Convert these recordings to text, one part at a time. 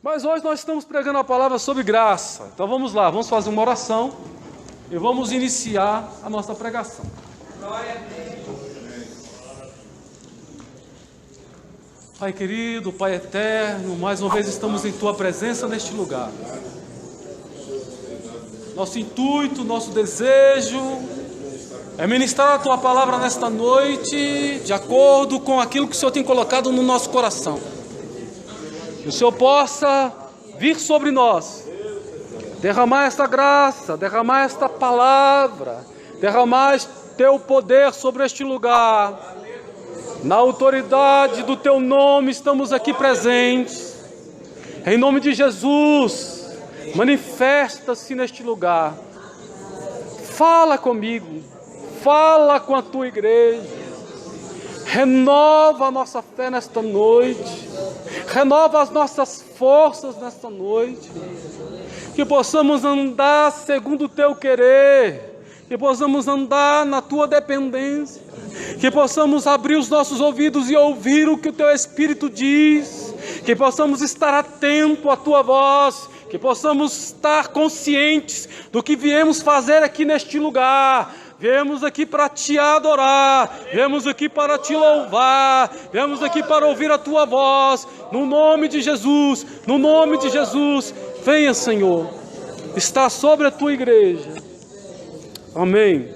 Mas hoje nós estamos pregando a palavra sobre graça. Então vamos lá, vamos fazer uma oração e vamos iniciar a nossa pregação. Pai querido, Pai eterno, mais uma vez estamos em Tua presença neste lugar. Nosso intuito, nosso desejo é ministrar a Tua palavra nesta noite, de acordo com aquilo que o Senhor tem colocado no nosso coração. Que o Senhor possa vir sobre nós, derramar esta graça, derramar esta palavra, derramar Teu poder sobre este lugar. Na autoridade do Teu nome estamos aqui presentes. Em nome de Jesus, manifesta-se neste lugar. Fala comigo, fala com a Tua igreja. Renova a nossa fé nesta noite. Renova as nossas forças nesta noite. Que possamos andar segundo o Teu querer. Que possamos andar na Tua dependência. Que possamos abrir os nossos ouvidos e ouvir o que o Teu Espírito diz. Que possamos estar atentos à Tua voz. Que possamos estar conscientes do que viemos fazer aqui neste lugar. Viemos aqui para Te adorar. Viemos aqui para Te louvar. Viemos aqui para ouvir a Tua voz. No nome de Jesus. No nome de Jesus. Venha, Senhor. Está sobre a Tua igreja. Amém.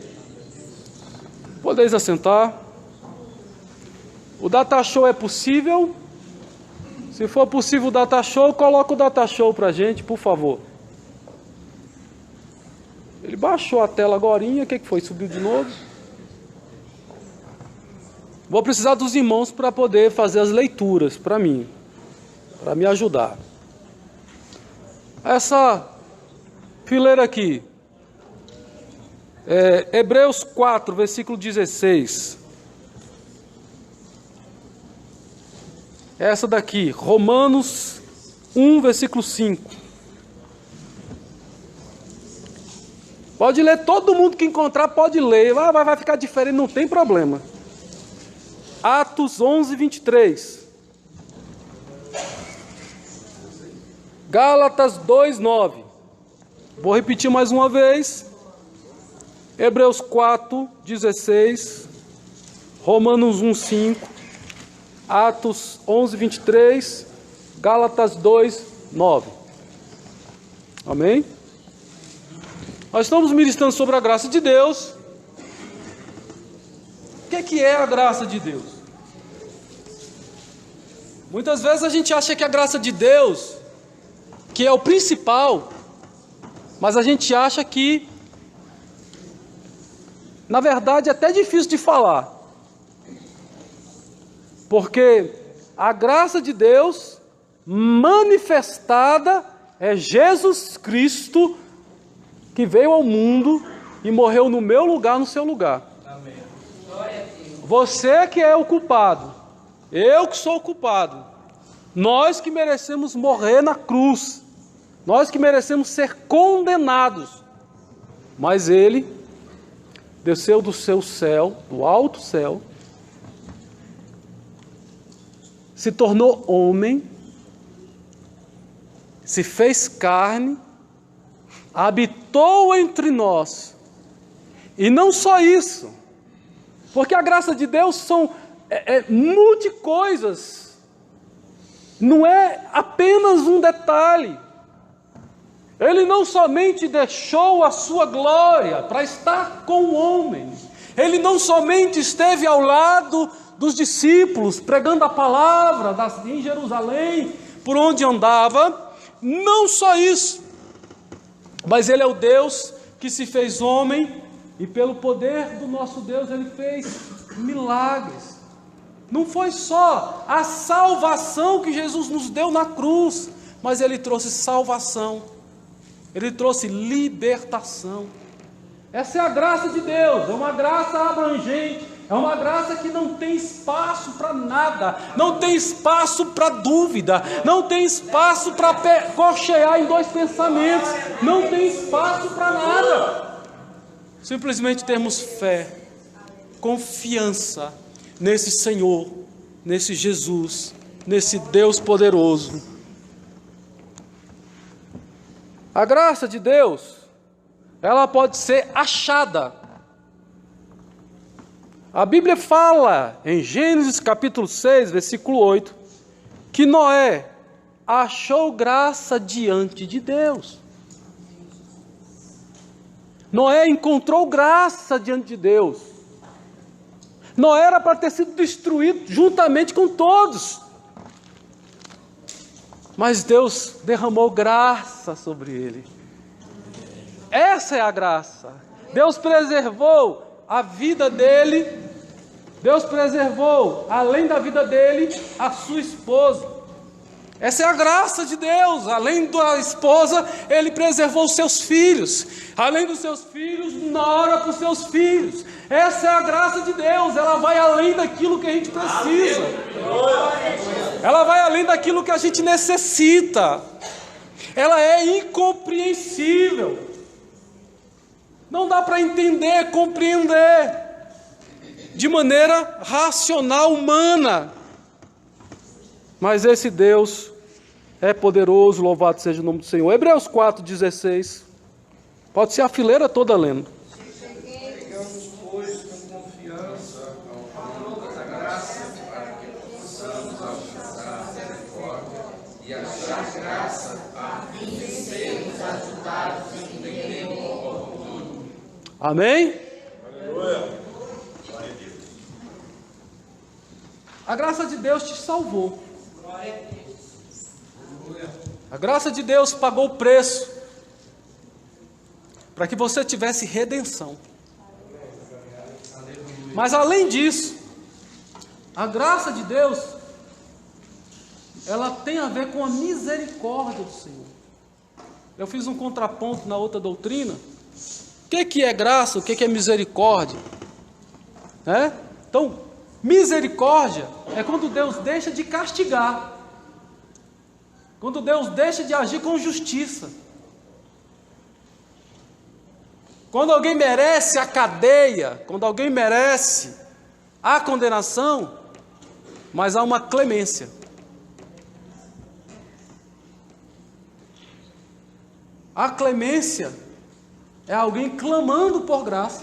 Podeis assentar. O data show é possível? Se for possível o data show, coloca o data show pra gente, por favor. Ele baixou a tela agorinha, o que foi? Subiu de novo? Vou precisar dos irmãos para poder fazer as leituras para mim, para me ajudar. Essa fileira aqui. Hebreus 4, versículo 16. Essa daqui, Romanos 1, versículo 5. Pode ler, todo mundo que encontrar pode ler. Vai ficar diferente, não tem problema. Atos 11, 23. Gálatas 2, 9. Vou repetir mais uma vez. Hebreus 4, 16, Romanos 1, 5, Atos 11, 23, Gálatas 2, 9. Amém? Nós estamos ministrando sobre a graça de Deus. O que é a graça de Deus? Muitas vezes a gente acha que a graça de Deus, que é o principal, mas a gente acha que na verdade, é até difícil de falar. Porque a graça de Deus manifestada é Jesus Cristo, que veio ao mundo e morreu no meu lugar, no seu lugar. Amém. Você que é o culpado, eu que sou o culpado, nós que merecemos morrer na cruz, nós que merecemos ser condenados, mas Ele desceu do seu céu, do alto céu, se tornou homem, se fez carne, habitou entre nós. E não só isso, porque a graça de Deus são multi-coisas, não é apenas um detalhe. Ele não somente deixou a sua glória para estar com o homem. Ele não somente esteve ao lado dos discípulos, pregando a palavra em Jerusalém, por onde andava. Não só isso, mas Ele é o Deus que se fez homem, e pelo poder do nosso Deus Ele fez milagres. Não foi só a salvação que Jesus nos deu na cruz, mas Ele trouxe salvação. Ele trouxe libertação. Essa é a graça de Deus, é uma graça abrangente, é uma graça que não tem espaço para nada, não tem espaço para dúvida, não tem espaço para cochear em dois pensamentos, não tem espaço para nada. Simplesmente termos fé, confiança nesse Senhor, nesse Jesus, nesse Deus poderoso. A graça de Deus, ela pode ser achada. A Bíblia fala em Gênesis capítulo 6, versículo 8, que Noé achou graça diante de Deus. Noé encontrou graça diante de Deus. Noé era para ter sido destruído juntamente com todos. Mas Deus derramou graça sobre ele. Essa é a graça. Deus preservou a vida dele. Deus preservou, além da vida dele, a sua esposa. Essa é a graça de Deus. Além da esposa, Ele preservou os seus filhos. Além dos seus filhos, ora para os seus filhos. Essa é a graça de Deus. Ela vai além daquilo que a gente precisa. Ela vai além daquilo que a gente necessita. Ela é incompreensível. Não dá para entender, compreender de maneira racional, humana. Mas esse Deus é poderoso, louvado seja o nome do Senhor. Hebreus 4,16. Pode ser a fileira toda lendo. Chegamos, pois, com confiança ao trono da graça, para que possamos alcançar a misericórdia e achar graça a fim de sermos ajudados em tempo oportuno. Amém? Aleluia. A graça de Deus te salvou. A graça de Deus pagou o preço para que você tivesse redenção. Mas além disso, a graça de Deus, ela tem a ver com a misericórdia do Senhor. Eu fiz um contraponto na outra doutrina. O que é graça? O que é misericórdia? Então, misericórdia é quando Deus deixa de castigar. Quando Deus deixa de agir com justiça. Quando alguém merece a cadeia, quando alguém merece a condenação, mas há uma clemência. A clemência é alguém clamando por graça.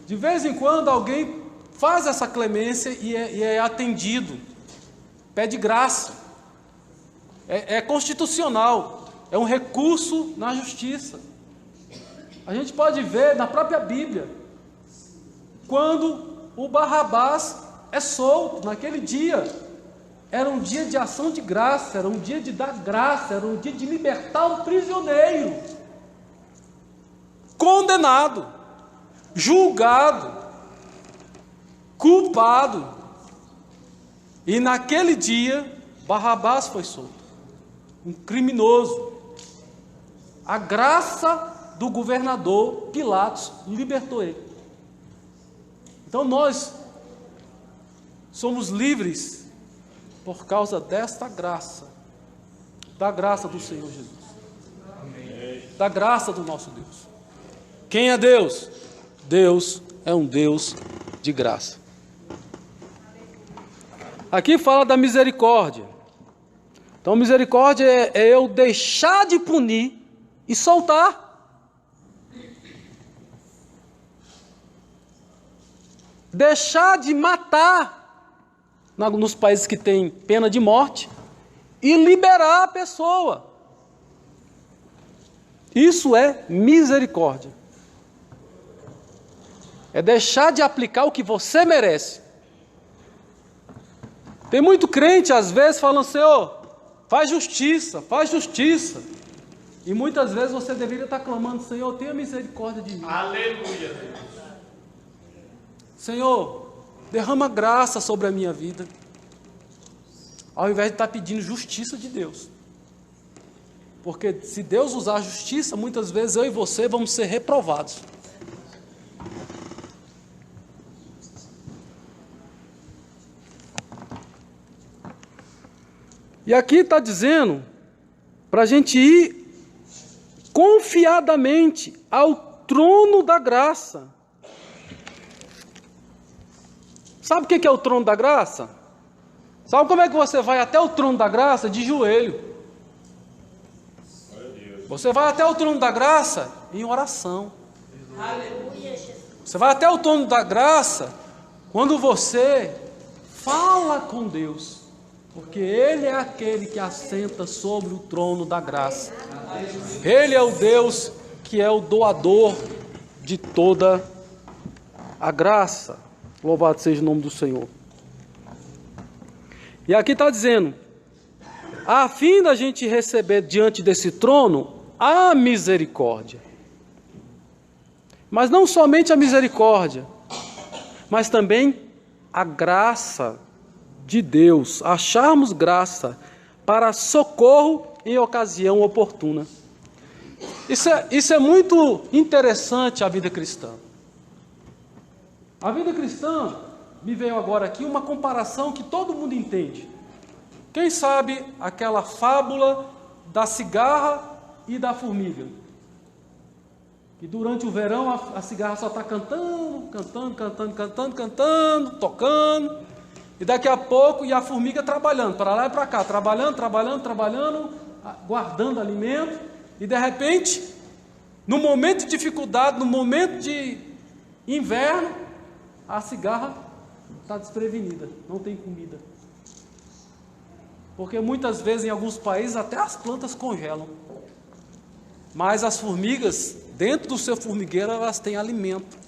De vez em quando alguém faz essa clemência e é atendido. Pede graça. É constitucional. É um recurso na justiça. A gente pode ver na própria Bíblia. Quando o Barrabás é solto, naquele dia. Era um dia de ação de graça. Era um dia de dar graça. Era um dia de libertar o prisioneiro. Condenado. Julgado. Culpado. E naquele dia, Barrabás foi solto. Um criminoso. A graça do governador Pilatos libertou ele. Então nós somos livres por causa desta graça. Da graça do Senhor Jesus. Amém. Da graça do nosso Deus. Quem é Deus? Deus é um Deus de graça. Aqui fala da misericórdia. Então, misericórdia é eu deixar de punir e soltar. Deixar de matar nos países que tem pena de morte e liberar a pessoa. Isso é misericórdia. É deixar de aplicar o que você merece. Tem muito crente, às vezes, falando, Senhor, faz justiça, faz justiça. E muitas vezes você deveria estar clamando, Senhor, tenha misericórdia de mim. Aleluia, Deus. Senhor, derrama graça sobre a minha vida. Ao invés de estar pedindo justiça de Deus. Porque se Deus usar a justiça, muitas vezes eu e você vamos ser reprovados. E aqui está dizendo para a gente ir confiadamente ao trono da graça. Sabe o que é o trono da graça? Sabe como é que você vai até o trono da graça? De joelho. Você vai até o trono da graça em oração. Você vai até o trono da graça quando você fala com Deus. Porque Ele é aquele que assenta sobre o trono da graça. Ele é o Deus que é o doador de toda a graça. Louvado seja o nome do Senhor. E aqui está dizendo, a fim da gente receber diante desse trono a misericórdia. Mas não somente a misericórdia, mas também a graça de Deus, acharmos graça para socorro em ocasião oportuna. Isso é muito interessante, a vida cristã. A vida cristã, me veio agora aqui uma comparação que todo mundo entende. Quem sabe aquela fábula da cigarra e da formiga? E durante o verão a cigarra só está cantando, tocando. E daqui a pouco, e a formiga trabalhando, para lá e para cá, trabalhando, guardando alimento. E de repente, no momento de dificuldade, no momento de inverno, a cigarra está desprevenida, não tem comida. Porque muitas vezes, em alguns países, até as plantas congelam. Mas as formigas, dentro do seu formigueiro, elas têm alimento.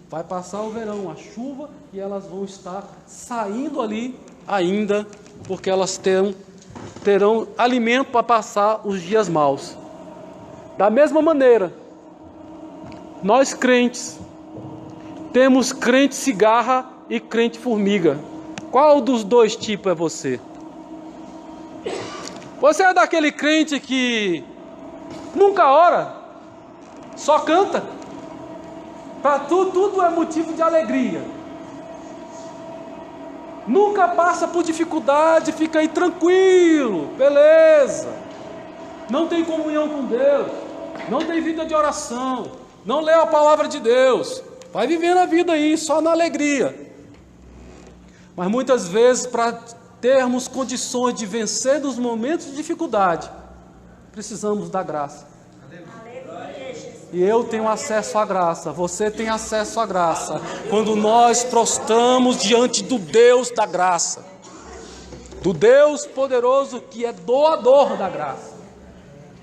Vai passar o verão, a chuva, e elas vão estar saindo ali ainda, porque elas terão alimento para passar os dias maus. Da mesma maneira, nós crentes, temos crente cigarra e crente formiga. Qual dos dois tipos é você? Você é daquele crente que nunca ora, só canta? Para tudo é motivo de alegria. Nunca passa por dificuldade, fica aí tranquilo, beleza. Não tem comunhão com Deus, não tem vida de oração, não lê a palavra de Deus. Vai vivendo a vida aí, só na alegria. Mas muitas vezes, para termos condições de vencer nos momentos de dificuldade, precisamos da graça. E eu tenho acesso à graça, você tem acesso à graça, quando nós prostramos diante do Deus da graça, do Deus poderoso que é doador da graça.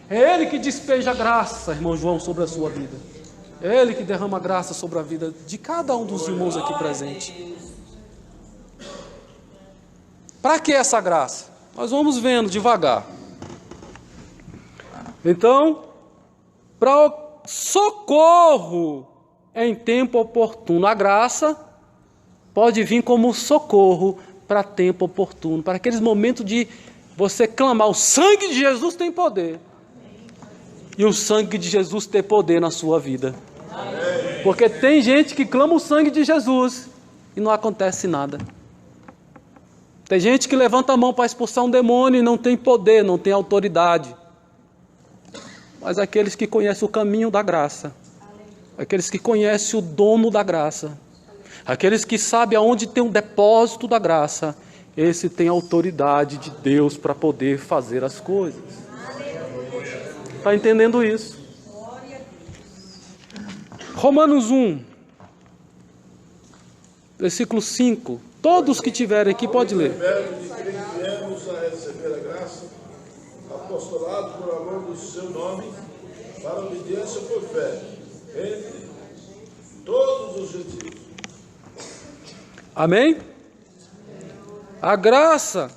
É Ele que despeja graça, irmão João, sobre a sua vida. É Ele que derrama graça sobre a vida de cada um dos irmãos aqui presentes. Para que essa graça? Nós vamos vendo devagar. Então, para o socorro em tempo oportuno. A graça pode vir como socorro para tempo oportuno, para aqueles momentos de você clamar. O sangue de Jesus tem poder. E o sangue de Jesus tem poder na sua vida. Porque tem gente que clama o sangue de Jesus e não acontece nada. Tem gente que levanta a mão para expulsar um demônio e não tem poder, não tem autoridade. Mas aqueles que conhecem o caminho da graça, aqueles que conhecem o dono da graça, aqueles que sabem aonde tem um depósito da graça, esse tem autoridade de Deus para poder fazer as coisas. Está entendendo isso? Romanos 1, versículo 5. Todos que tiverem aqui, pode ler. Viemos a receber a graça, apostolado por amor do seu nome, para obediência por fé, entre todos os gentios. Amém? A graça,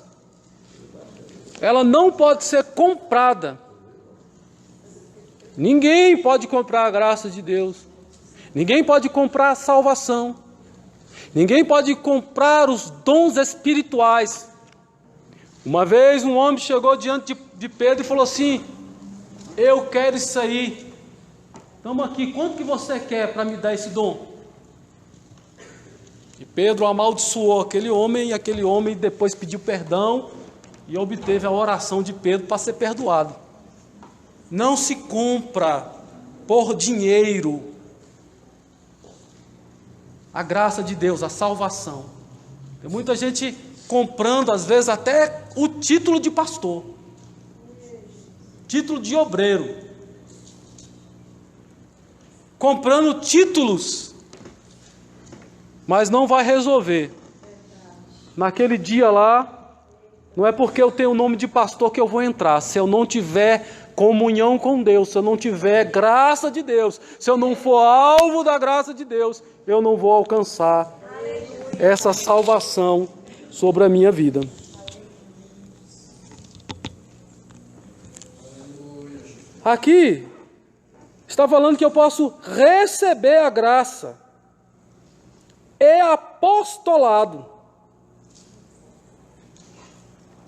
ela não pode ser comprada. Ninguém pode comprar a graça de Deus. Ninguém pode comprar a salvação. Ninguém pode comprar os dons espirituais. Uma vez um homem chegou diante de Pedro e falou assim: eu quero isso aí. Estamos aqui, quanto que você quer para me dar esse dom? E Pedro amaldiçoou aquele homem, e aquele homem depois pediu perdão e obteve a oração de Pedro para ser perdoado. Não se compra por dinheiro a graça de Deus, a salvação. Tem muita gente comprando, às vezes, até o título de pastor, título de obreiro. comprando títulos, mas não vai resolver. Naquele dia lá, não é porque eu tenho o nome de pastor que eu vou entrar. Se eu não tiver comunhão com Deus, se eu não tiver graça de Deus, se eu não for alvo da graça de Deus, eu não vou alcançar essa salvação sobre a minha vida. Aqui está falando que eu posso receber a graça e apostolado.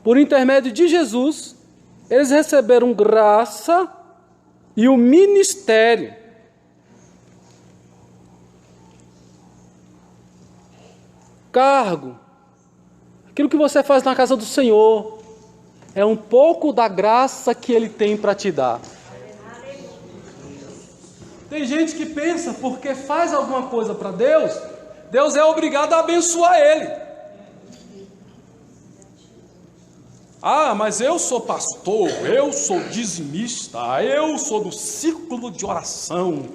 Por intermédio de Jesus, eles receberam graça e o ministério. Cargo. Aquilo que você faz na casa do Senhor é um pouco da graça que Ele tem para te dar. Tem gente que pensa, porque faz alguma coisa para Deus, Deus é obrigado a abençoar ele. Ah, mas eu sou pastor, eu sou dizimista, eu sou do círculo de oração,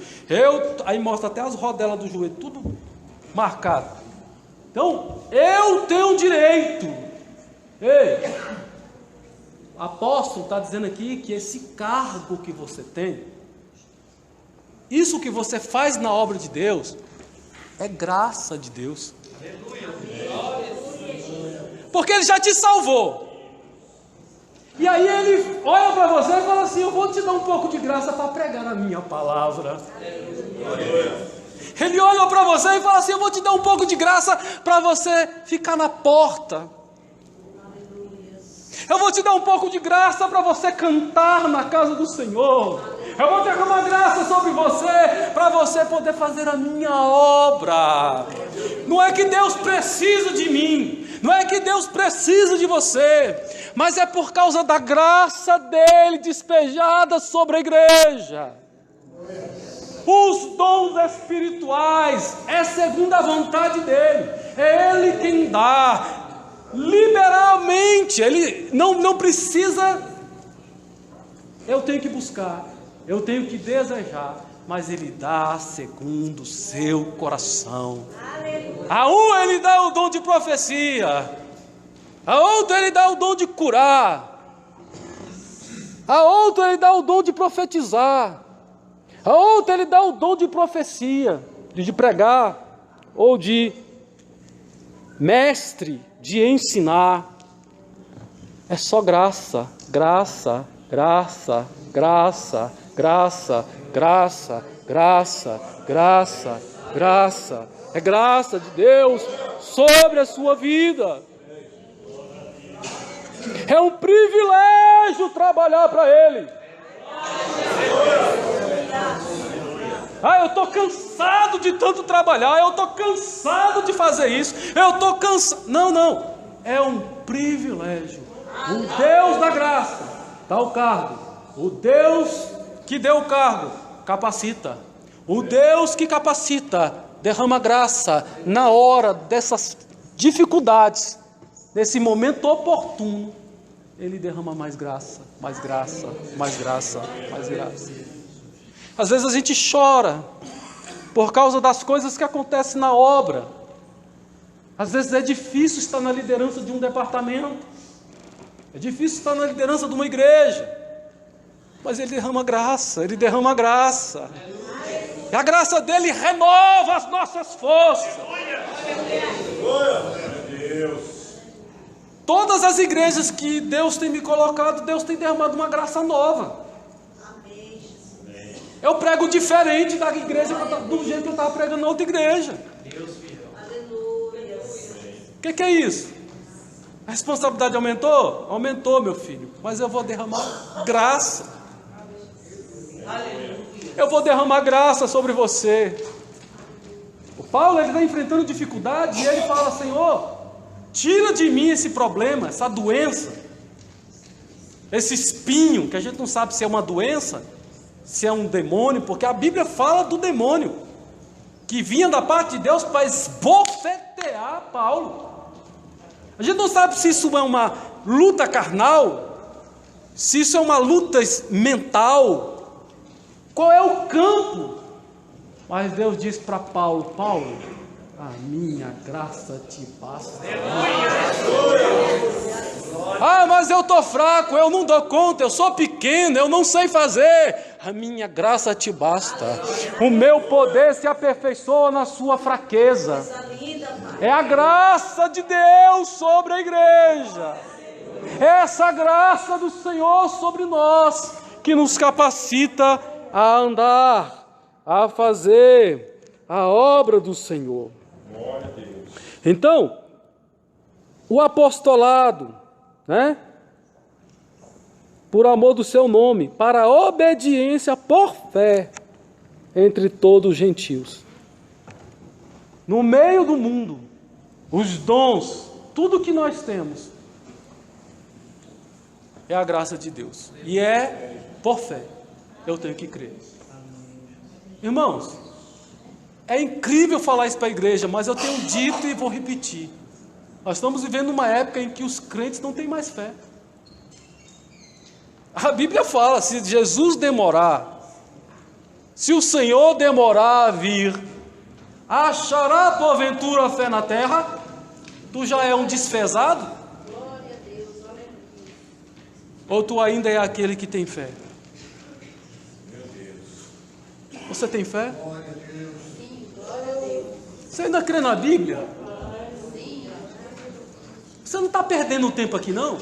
aí mostra até as rodelas do joelho, tudo marcado. Então, eu tenho direito. Ei, o apóstolo está dizendo aqui que esse cargo que você tem, isso que você faz na obra de Deus, é graça de Deus. Porque Ele já te salvou. E aí Ele olha para você e fala assim: eu vou te dar um pouco de graça para pregar a minha palavra. Ele olha para você e fala assim: eu vou te dar um pouco de graça para você ficar na porta. Eu vou te dar um pouco de graça para você cantar na casa do Senhor. Eu vou derramar graça sobre você, para você poder fazer a minha obra. Não é que Deus precisa de mim, não é que Deus precisa de você, mas é por causa da graça dele despejada sobre a igreja. Os dons espirituais é segundo a vontade dele, é ele quem dá liberalmente. Ele não precisa, eu tenho que buscar, eu tenho que desejar, mas Ele dá segundo o seu coração. A um Ele dá o dom de profecia, a outro Ele dá o dom de curar, a outro Ele dá o dom de profetizar, a outro Ele dá o dom de profecia, de pregar, ou de mestre, de ensinar. É só graça, graça, graça, graça, graça, graça, graça, graça, graça. É graça de Deus sobre a sua vida. É um privilégio trabalhar para Ele. Ah, eu estou cansado de tanto trabalhar, eu estou cansado de fazer isso, eu estou cansado. Não, é um privilégio. O Deus da graça dá o cargo, o Deus que deu o cargo capacita, o Deus que capacita derrama graça na hora dessas dificuldades, nesse momento oportuno. Ele derrama mais graça, mais graça, mais graça, mais graça. Às vezes a gente chora por causa das coisas que acontecem na obra. Às vezes é difícil estar na liderança de um departamento, é difícil estar na liderança de uma igreja, mas Ele derrama graça, Ele derrama graça. E a graça dele renova as nossas forças. Todas as igrejas que Deus tem me colocado, Deus tem derramado uma graça nova. Eu prego diferente da igreja do jeito que eu estava pregando na outra igreja. O que é isso? A responsabilidade aumentou? Aumentou, meu filho. Mas eu vou derramar graça. Eu vou derramar graça sobre você. O Paulo está enfrentando dificuldade e ele fala: Senhor, tira de mim esse problema, essa doença, esse espinho, que a gente não sabe se é uma doença, se é um demônio, porque a Bíblia fala do demônio, que vinha da parte de Deus para esbofetear Paulo. A gente não sabe se isso é uma luta carnal, se isso é uma luta mental. Qual é o campo Mas Deus disse para Paulo: Paulo, a minha graça te basta. Ah, mas eu estou fraco, eu não dou conta, eu sou pequeno, eu não sei fazer. A minha graça te basta. O meu poder se aperfeiçoa na sua fraqueza. É a graça de Deus sobre a igreja. É essa graça do Senhor sobre nós que nos capacita a andar, a fazer a obra do Senhor. Então, o apostolado, né? Por amor do seu nome, para a obediência por fé entre todos os gentios. No meio do mundo, os dons, tudo que nós temos, é a graça de Deus. E é por fé. Eu tenho que crer. Irmãos, é incrível falar isso para a igreja, mas eu tenho dito e vou repetir. Nós estamos vivendo uma época em que os crentes não têm mais fé. A Bíblia fala, se Jesus demorar, se o Senhor demorar a vir, achará porventura fé na terra? Tu já é um desfezado? Ou tu ainda é aquele que tem fé? Você tem fé? Você ainda crê na Bíblia? Você não está perdendo tempo aqui, não?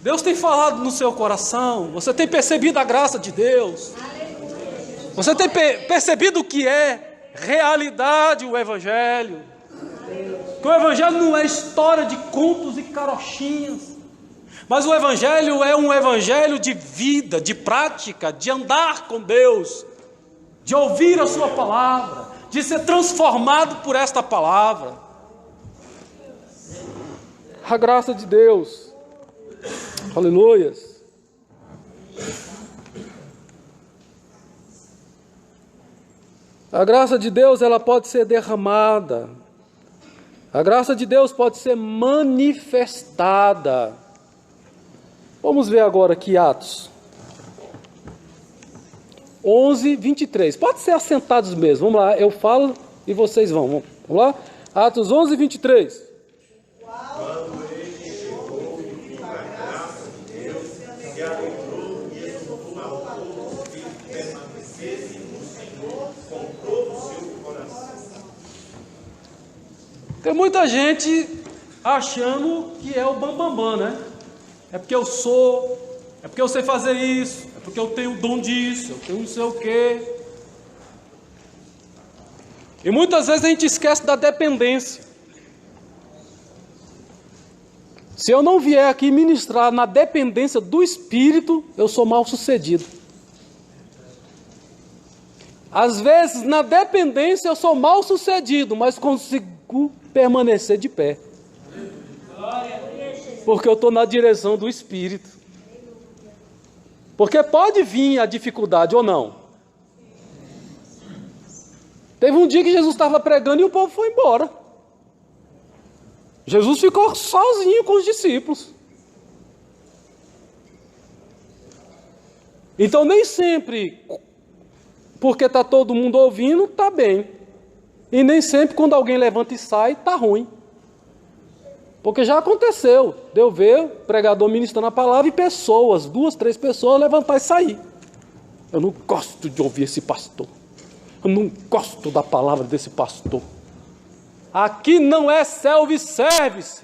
Deus tem falado no seu coração. Você tem percebido a graça de Deus. Você tem percebido o que é realidade o Evangelho. Que o Evangelho não é história de contos e carochinhas. Mas o Evangelho é um Evangelho de vida, de prática, de andar com Deus, de ouvir a sua palavra, de ser transformado por esta palavra. A graça de Deus. Aleluias. A graça de Deus, ela pode ser derramada. A graça de Deus pode ser manifestada. Vamos ver agora aqui Atos 11, 23. Pode ser assentados mesmo. Vamos lá, eu falo e vocês vão. Vamos lá? Atos 11, 23. Quando ele chegou, viu a graça de Deus, se alegrou e exultou ao povo que permanecesse no Senhor com todo o seu coração. Tem muita gente achando que é o bambambam, né? É porque eu sou, é porque eu sei fazer isso, é porque eu tenho o dom disso, eu tenho não sei o quê. E muitas vezes a gente esquece da dependência. Se eu não vier aqui ministrar na dependência do Espírito, eu sou mal sucedido. Às vezes, na dependência, eu sou mal sucedido, mas consigo permanecer de pé. Porque eu estou na direção do Espírito. Porque pode vir a dificuldade ou não. Teve um dia que Jesus estava pregando e o povo foi embora. Jesus ficou sozinho com os discípulos. Então nem sempre, porque está todo mundo ouvindo, está bem. E nem sempre quando alguém levanta e sai, está ruim. Porque já aconteceu, de eu ver o pregador ministrando a palavra e pessoas, 2, 3 pessoas levantar e sair. Eu não gosto de ouvir esse pastor. Eu não gosto da palavra desse pastor. Aqui não é self-service.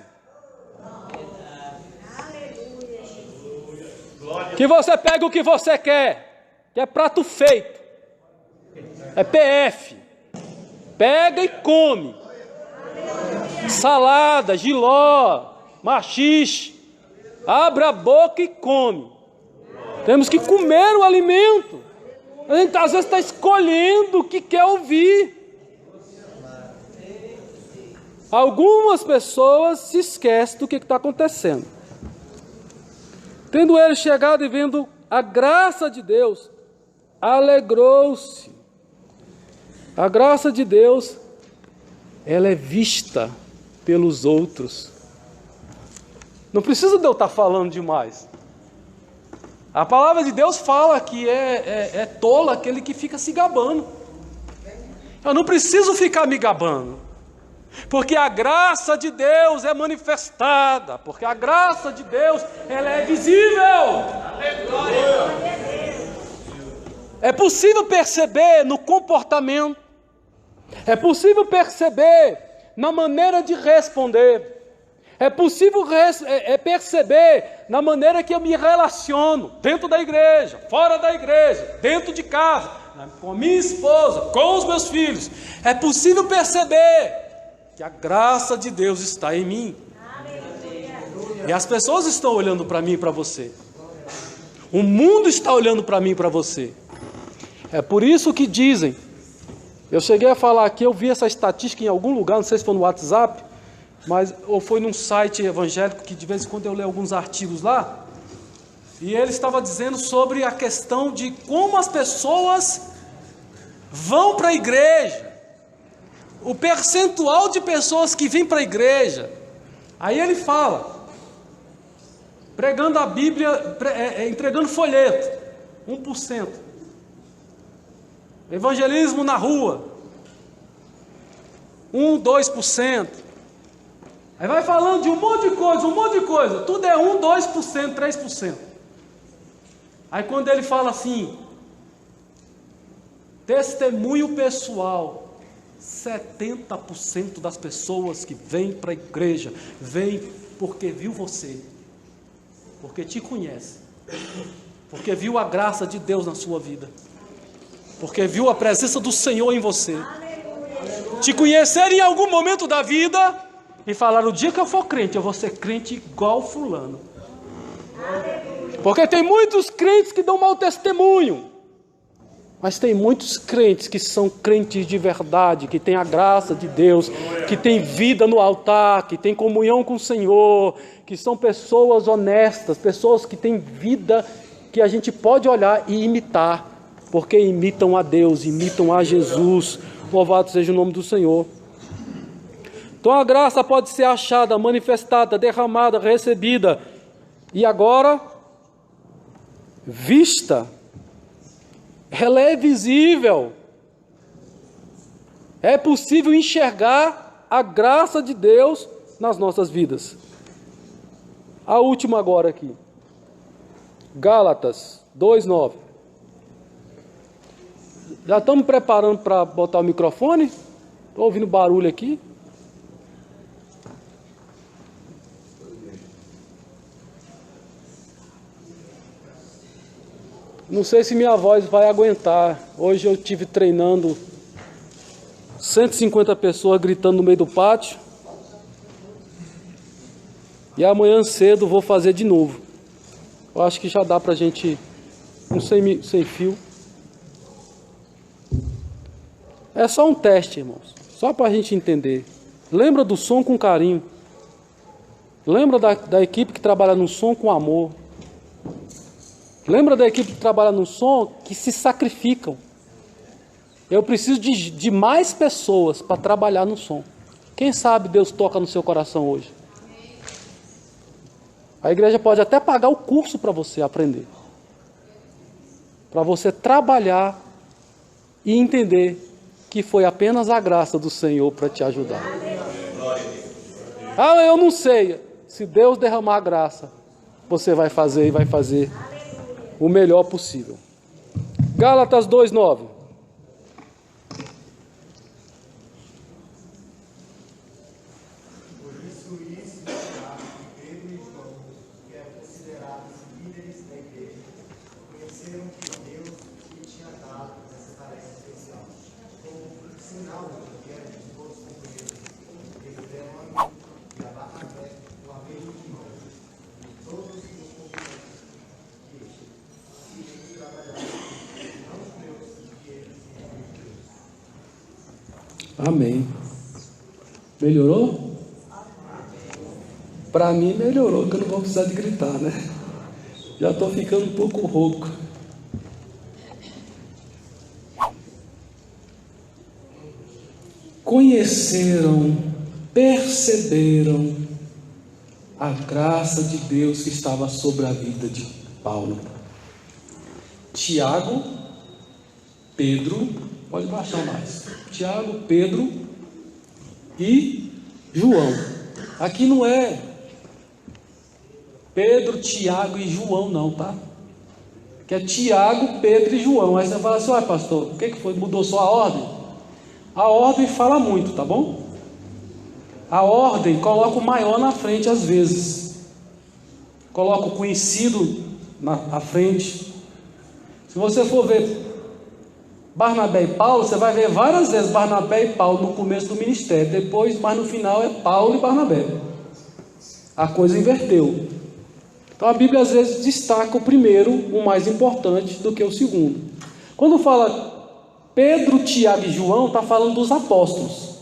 Que você pega o que você quer, que é prato feito. É PF. Pega e come. Salada, jiló, maxixe. Abre a boca e come. Temos que comer o alimento. A gente às vezes está escolhendo o que quer ouvir. Algumas pessoas se esquecem do que está acontecendo. Tendo ele chegado e vendo a graça de Deus, alegrou-se. A graça de Deus, ela é vista pelos outros. Não precisa de eu estar falando demais. A palavra de Deus fala que é tolo aquele que fica se gabando. Eu não preciso ficar me gabando, porque a graça de Deus é manifestada, porque a graça de Deus, ela é visível. É possível perceber no comportamento, é possível perceber na maneira de responder, é possível perceber na maneira que eu me relaciono, dentro da igreja, fora da igreja, dentro de casa, com a minha esposa, com os meus filhos. É possível perceber que a graça de Deus está em mim. E as pessoas estão olhando para mim e para você. O mundo está olhando para mim e para você. É por isso que dizem, eu cheguei a falar aqui, eu vi essa estatística em algum lugar, não sei se foi no WhatsApp, ou foi num site evangélico, que de vez em quando eu leio alguns artigos lá, e ele estava dizendo sobre a questão de como as pessoas vão para a igreja, o percentual de pessoas que vêm para a igreja. Aí ele fala, pregando a Bíblia, entregando folheto, 1%. Evangelismo na rua, 2%. Aí vai falando de um monte de coisa, tudo é 2%, 3%. Aí quando ele fala assim, testemunho pessoal, 70% das pessoas que vêm para a igreja, vêm porque viu você, porque te conhece, porque viu a graça de Deus na sua vida, porque viu a presença do Senhor em você. Te conheceram em algum momento da vida e falaram, o dia que eu for crente, eu vou ser crente igual fulano. Porque tem muitos crentes que dão mau testemunho, mas tem muitos crentes que são crentes de verdade, que têm a graça de Deus, que têm vida no altar, que têm comunhão com o Senhor, que são pessoas honestas, pessoas que têm vida que a gente pode olhar e imitar, porque imitam a Deus, imitam a Jesus. Louvado seja o nome do Senhor. Então a graça pode ser achada, manifestada, derramada, recebida, e agora vista. Ela é visível. É possível enxergar a graça de Deus nas nossas vidas. A última agora aqui. Gálatas 2:9. Já estamos preparando para botar o microfone? Estou ouvindo barulho aqui. Não sei se minha voz vai aguentar. Hoje eu estive treinando 150 pessoas gritando no meio do pátio. E amanhã cedo vou fazer de novo. Eu acho que já dá para a gente um sem fio. É só um teste, irmãos. Só para a gente entender. Lembra do som com carinho. Lembra da equipe que trabalha no som com amor. Lembra da equipe que trabalha no som que se sacrificam. Eu preciso de mais pessoas para trabalhar no som. Quem sabe Deus toca no seu coração hoje. A igreja pode até pagar o curso para você aprender. Para você trabalhar e entender que foi apenas a graça do Senhor para te ajudar. Ah, eu não sei. Se Deus derramar a graça, você vai fazer e vai fazer o melhor possível. Gálatas 2:9. Amém. Melhorou? Para mim melhorou, que eu não vou precisar de gritar, né? Já estou ficando um pouco rouco. Conheceram, perceberam a graça de Deus que estava sobre a vida de Paulo. Tiago, Pedro, pode baixar mais. Tiago, Pedro e João. Aqui não é Pedro, Tiago e João não, tá? Que é Tiago, Pedro e João. Aí você fala assim, pastor, o que foi? Mudou só a ordem? A ordem fala muito, tá bom? A ordem coloca o maior na frente às vezes. Coloca o conhecido na frente. Se você for ver Barnabé e Paulo, você vai ver várias vezes Barnabé e Paulo no começo do ministério. Depois, mas no final é Paulo e Barnabé. A coisa inverteu. Então a Bíblia às vezes destaca o primeiro, o mais importante, do que o segundo. Quando fala Pedro, Tiago e João, está falando dos apóstolos.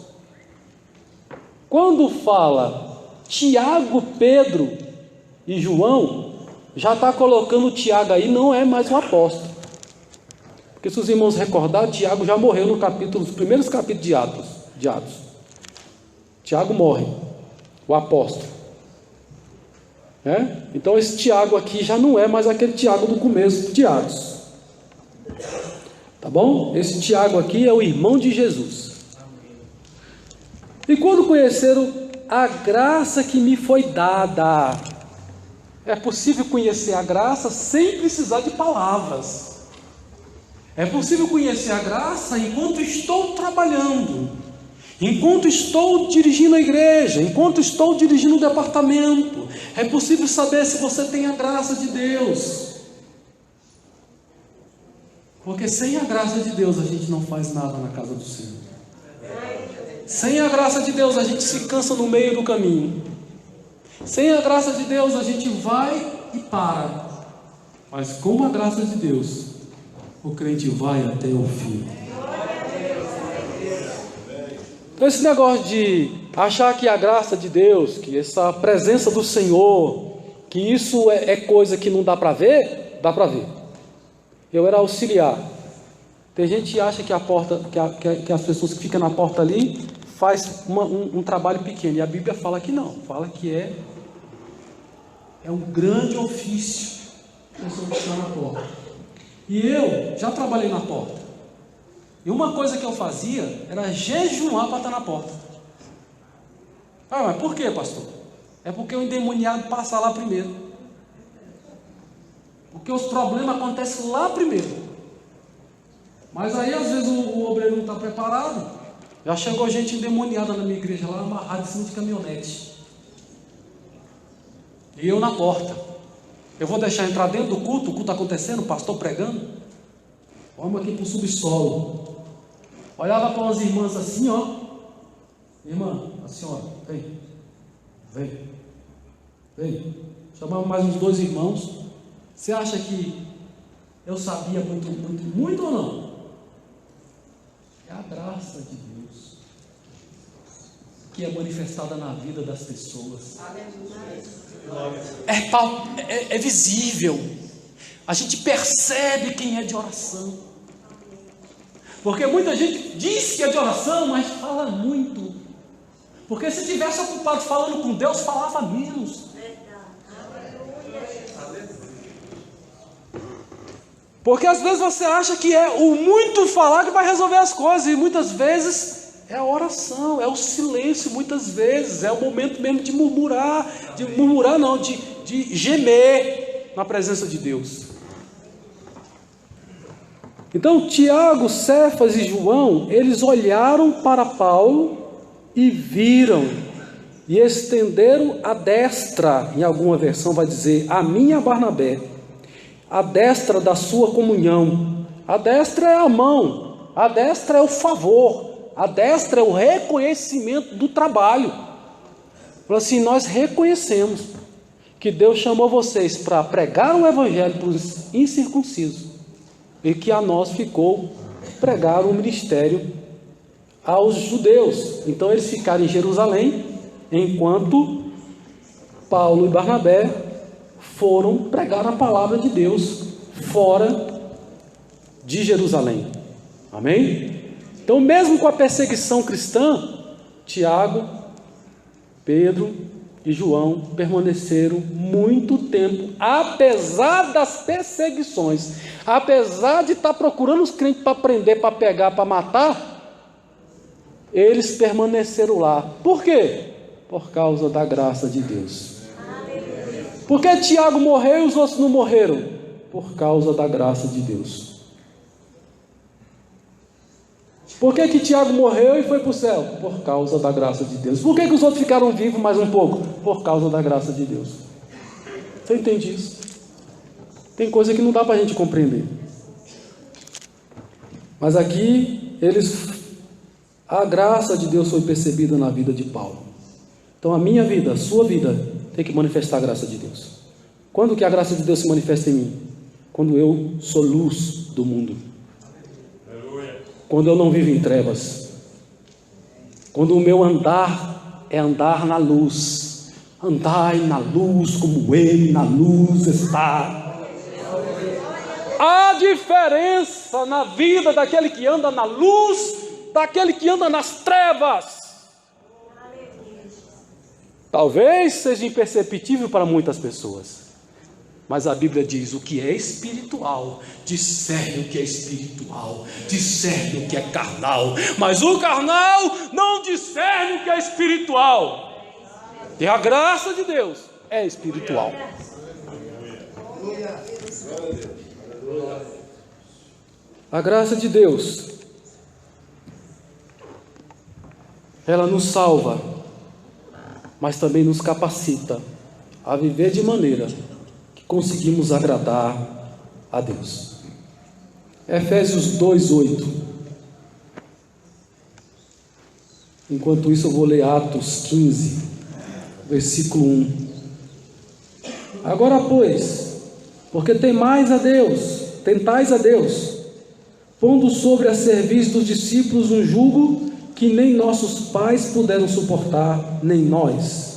Quando fala Tiago, Pedro e João, já está colocando o Tiago aí, não é mais um apóstolo. Porque se os irmãos recordarem, Tiago já morreu nos primeiros capítulos de Atos. Tiago morre, o apóstolo. Então esse Tiago aqui já não é mais aquele Tiago do começo de Atos. Tá bom? Esse Tiago aqui é o irmão de Jesus. E quando conheceram a graça que me foi dada, é possível conhecer a graça sem precisar de palavras. É possível conhecer a graça enquanto estou trabalhando, enquanto estou dirigindo a igreja, enquanto estou dirigindo o departamento. É possível saber se você tem a graça de Deus. Porque sem a graça de Deus a gente não faz nada na casa do Senhor. Sem a graça de Deus a gente se cansa no meio do caminho. Sem a graça de Deus a gente vai e para. Mas com a graça de Deus, o crente vai até o fim. Então esse negócio de achar que a graça de Deus, que essa presença do Senhor, que isso é coisa que não dá para ver, dá para ver. Eu era auxiliar. Tem gente que acha que a porta, que as pessoas que ficam na porta ali faz um trabalho pequeno. E a Bíblia fala que não. Fala que é um grande ofício a pessoa que está na porta. E eu já trabalhei na porta. E uma coisa que eu fazia era jejuar para estar na porta. Mas por quê, pastor? É porque o endemoniado passa lá primeiro. Porque os problemas acontecem lá primeiro. Mas aí às vezes o obreiro não está preparado. Já chegou gente endemoniada na minha igreja lá, amarrada em cima de caminhonete. E eu na porta. Eu vou deixar entrar dentro do culto, o culto acontecendo, o pastor pregando. Vamos aqui para o subsolo. Olhava para umas irmãs assim, ó. Irmã, a senhora, vem. Chamava mais uns 2 irmãos. Você acha que eu sabia muito ou não? É a graça de Deus que é manifestada na vida das pessoas. É visível. A gente percebe quem é de oração. Porque muita gente diz que é de oração, mas fala muito. Porque se tivesse ocupado falando com Deus, falava menos. Porque às vezes você acha que é o muito falar que vai resolver as coisas. E muitas vezes é a oração, é o silêncio, muitas vezes. É o momento mesmo de murmurar. De gemer na presença de Deus. Então Tiago, Cefas e João, eles olharam para Paulo e viram, e estenderam a destra, em alguma versão vai dizer, a mim e a Barnabé, a destra da sua comunhão. A destra é a mão, a destra é o favor, a destra é o reconhecimento do trabalho. Falou assim, nós reconhecemos que Deus chamou vocês para pregar o evangelho para os incircuncisos, e que a nós ficou pregar o ministério aos judeus. Então eles ficaram em Jerusalém, enquanto Paulo e Barnabé foram pregar a palavra de Deus fora de Jerusalém. Amém? Então mesmo com a perseguição cristã, Tiago, Pedro e João permaneceram muito tempo, apesar das perseguições, apesar de estar procurando os crentes para prender, para pegar, para matar, eles permaneceram lá. Por quê? Por causa da graça de Deus. Por que Tiago morreu e os outros não morreram? Por causa da graça de Deus. Por que Tiago morreu e foi para o céu? Por causa da graça de Deus. Por que os outros ficaram vivos mais um pouco? Por causa da graça de Deus. Você entende isso? Tem coisa que não dá para a gente compreender. Mas aqui, a graça de Deus foi percebida na vida de Paulo. Então a minha vida, a sua vida, tem que manifestar a graça de Deus. Quando que a graça de Deus se manifesta em mim? Quando eu sou luz do mundo. Quando eu não vivo em trevas, quando o meu andar é andar na luz, andai na luz como Ele na luz está. Há diferença na vida daquele que anda na luz, daquele que anda nas trevas. Talvez seja imperceptível para muitas pessoas, mas a Bíblia diz: o que é espiritual discerne o que é espiritual, discerne o que é carnal, mas o carnal não discerne o que é espiritual. E a graça de Deus é espiritual. A graça de Deus, ela nos salva, mas também nos capacita a viver de maneira conseguimos agradar a Deus. Efésios 2:8. Enquanto isso eu vou ler Atos 15, versículo 1. Agora, pois, porque tentais a Deus, pondo sobre a serviço dos discípulos um jugo que nem nossos pais puderam suportar, nem nós.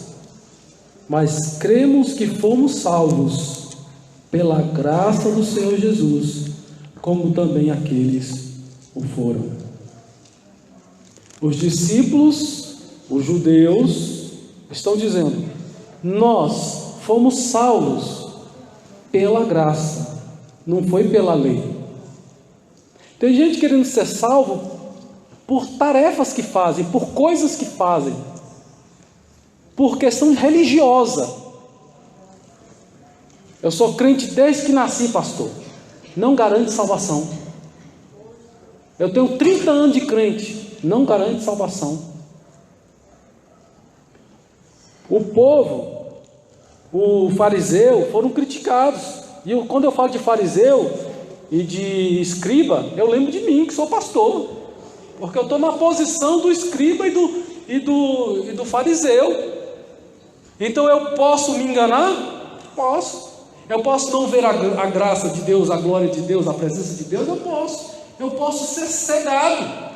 Mas cremos que fomos salvos pela graça do Senhor Jesus, como também aqueles o foram. Os discípulos, os judeus, estão dizendo: nós fomos salvos pela graça, não foi pela lei. Tem gente querendo ser salvo por tarefas que fazem, por coisas que fazem, por questão religiosa. Eu sou crente desde que nasci, pastor. Não garante salvação. Eu tenho 30 anos de crente. Não garante salvação. O povo, o fariseu, foram criticados. E quando eu falo de fariseu e de escriba, eu lembro de mim, que sou pastor. Porque eu estou na posição do escriba e do fariseu. Então eu posso me enganar? Posso. Eu posso não ver a graça de Deus, a glória de Deus, a presença de Deus? Eu posso. Eu posso ser cegado.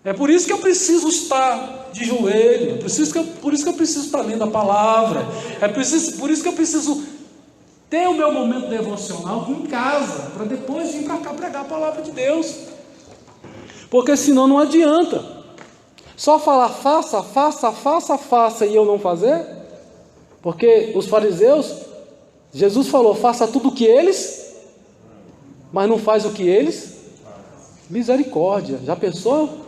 É por isso que eu preciso estar de joelho. Por isso que eu preciso estar lendo a palavra. Por isso que eu preciso ter o meu momento devocional em casa, para depois vir para cá pregar a palavra de Deus. Porque senão não adianta. Só falar faça e eu não fazer. Porque os fariseus, Jesus falou: faça tudo o que eles, mas não faz o que eles. Misericórdia. Já pensou?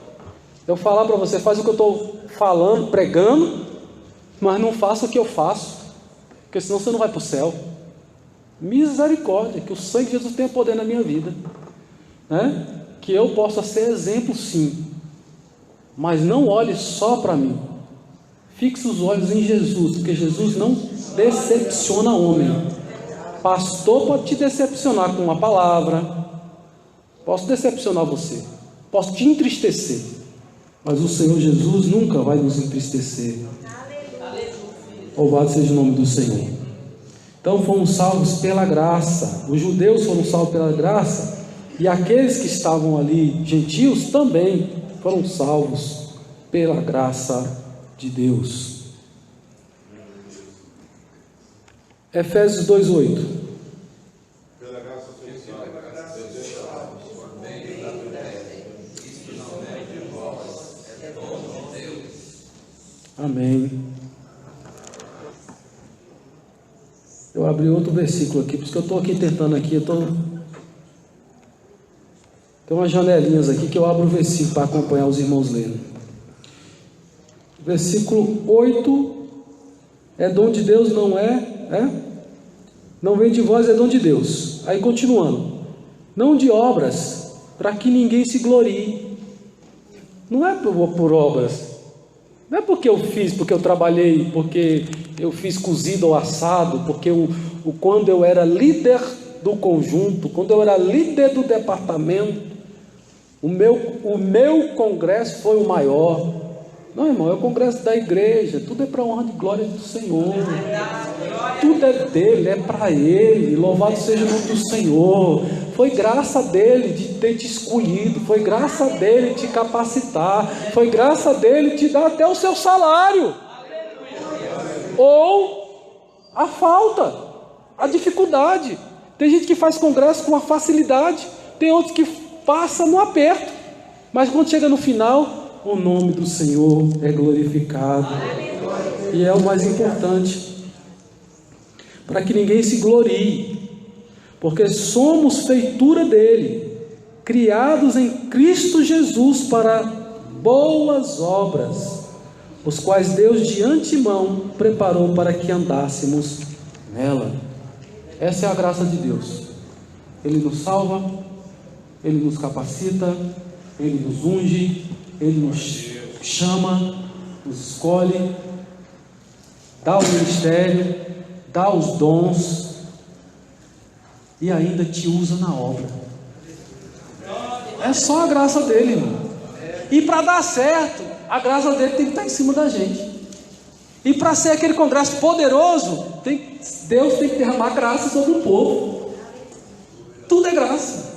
Eu falar para você: faz o que eu estou falando, pregando, mas não faça o que eu faço, porque senão você não vai para o céu. Misericórdia. Que o sangue de Jesus tenha poder na minha vida, né? Que eu possa ser exemplo, sim, mas não olhe só para mim. Fixe os olhos em Jesus, porque Jesus não decepciona homem. Pastor pode te decepcionar com uma palavra, posso decepcionar você, posso te entristecer, mas o Senhor Jesus nunca vai nos entristecer. Louvado seja o nome do Senhor. Então fomos salvos pela graça. Os judeus foram salvos pela graça, e aqueles que estavam ali, gentios, também foram salvos pela graça de Deus. Efésios 2:8. Amém. Eu abri outro versículo aqui, por isso que eu estou aqui tentando aqui, tem umas janelinhas aqui que eu abro o versículo para acompanhar os irmãos lendo. Versículo 8, é dom de Deus, não é? Não vem de vós, é dom de Deus. Aí continuando, não de obras, para que ninguém se glorie. Não é por obras, não é porque eu fiz, porque eu trabalhei, porque eu fiz cozido ou assado, porque quando eu era líder do conjunto, quando eu era líder do departamento, o meu congresso foi o maior. Não, irmão, é o congresso da igreja, tudo é para a honra e glória do Senhor, tudo é dele, é para ele, louvado seja o nome do Senhor. Foi graça dele de ter te escolhido, foi graça dele te capacitar, foi graça dele te dar até o seu salário, ou a falta, a dificuldade. Tem gente que faz congresso com a facilidade, tem outros que passa no aperto, mas quando chega no final, o nome do Senhor é glorificado. E é o mais importante, para que ninguém se glorie, porque somos feitura dele, criados em Cristo Jesus para boas obras, os quais Deus de antemão preparou para que andássemos nela. Essa é a graça de Deus. Ele nos salva, Ele nos capacita, Ele nos unge, Ele nos chama, nos escolhe, dá o ministério, dá os dons e ainda te usa na obra. É só a graça dele, irmão. E para dar certo, a graça dele tem que estar em cima da gente. E para ser aquele congresso poderoso, Deus tem que derramar graça sobre o povo. Tudo é graça.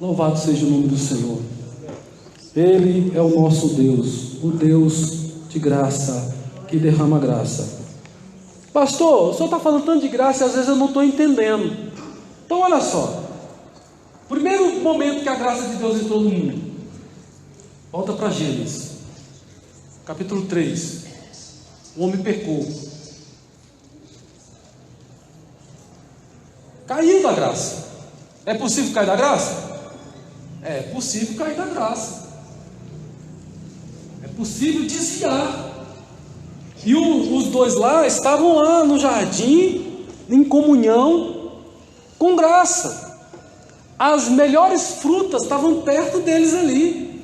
Louvado seja o nome do Senhor. Ele é o nosso Deus, o Deus de graça, que derrama graça. Pastor, o senhor está falando tanto de graça e às vezes eu não estou entendendo. Então olha só, primeiro momento que a graça de Deus entrou no mundo, volta para Gênesis, capítulo 3, o homem pecou, caiu da graça. É possível cair da graça? É possível cair da graça, é possível desviar. E os dois lá estavam lá no jardim, em comunhão, com graça. As melhores frutas estavam perto deles ali.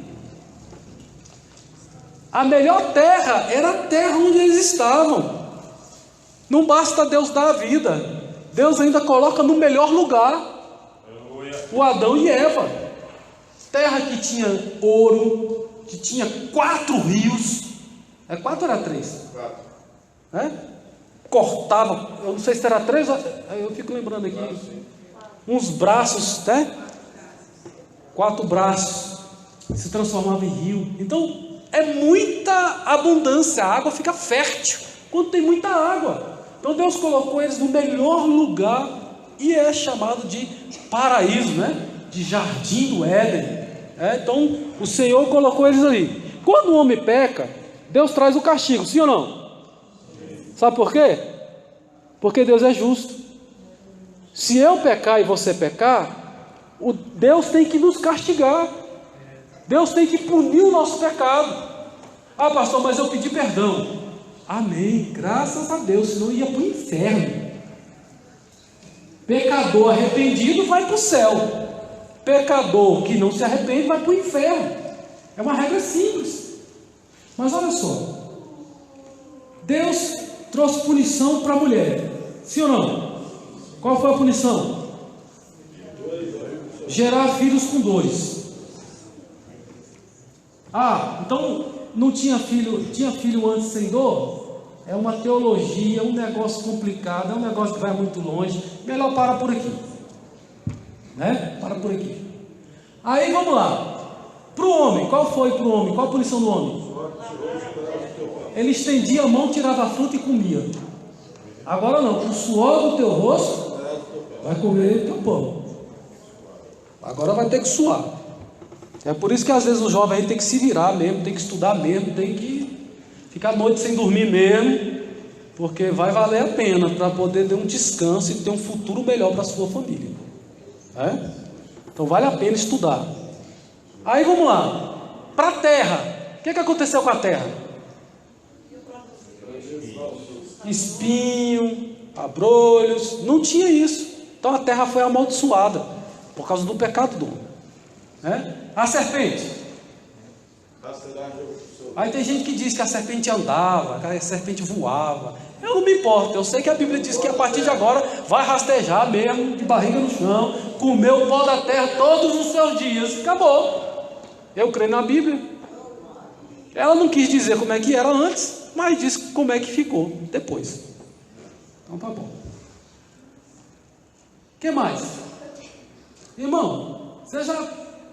A melhor terra era a terra onde eles estavam. Não basta Deus dar a vida, Deus ainda coloca no melhor lugar o Adão e Eva. Terra que tinha ouro, que tinha 4 rios. É 4 ou era 3? 4. Cortava, eu não sei se era 3, eu fico lembrando aqui. Uns braços, né? 4 braços, se transformava em rio. Então, é muita abundância, a água fica fértil quando tem muita água. Então, Deus colocou eles no melhor lugar e é chamado de paraíso, né? De jardim do Éden. Então, o Senhor colocou eles ali. Quando o homem peca, Deus traz o castigo, sim ou não? Sabe por quê? Porque Deus é justo. Se eu pecar e você pecar, Deus tem que nos castigar. Deus tem que punir o nosso pecado. Ah, pastor, mas eu pedi perdão. Amém, graças a Deus, senão ia para o inferno. Pecador arrependido vai para o céu. Pecador que não se arrepende vai para o inferno. É uma regra simples. Mas olha só, Deus trouxe punição para a mulher, sim ou não? Qual foi a punição? Gerar filhos com 2. Ah, então não tinha filho, tinha filho antes sem dor? É uma teologia, um negócio complicado, é um negócio que vai muito longe. Melhor para por aqui, né? Para por aqui. Aí vamos lá. Para o homem, qual foi para o homem? Qual a punição do homem? Ele estendia a mão, tirava a fruta e comia. Agora não, com o suor do teu rosto vai comer teu pão. Agora vai ter que suar. É por isso que às vezes o jovem aí tem que se virar mesmo, tem que estudar mesmo, tem que ficar a noite sem dormir mesmo, Porque vai valer a pena para poder ter um descanso e ter um futuro melhor para a sua família. Então vale a pena estudar. Aí vamos lá. Para a terra. O que aconteceu com a terra? Espinho, abrolhos. Não tinha isso. Então a terra foi amaldiçoada por causa do pecado do homem. A serpente. Aí tem gente que diz que a serpente andava, que a serpente voava. Eu não me importo, eu sei que a Bíblia diz que a partir de agora vai rastejar mesmo, de barriga no chão, comer o pó da terra todos os seus dias. Acabou. Eu creio na Bíblia. Ela não quis dizer como é que era antes, mas disse como é que ficou depois. Então tá bom. O que mais? Irmão, você já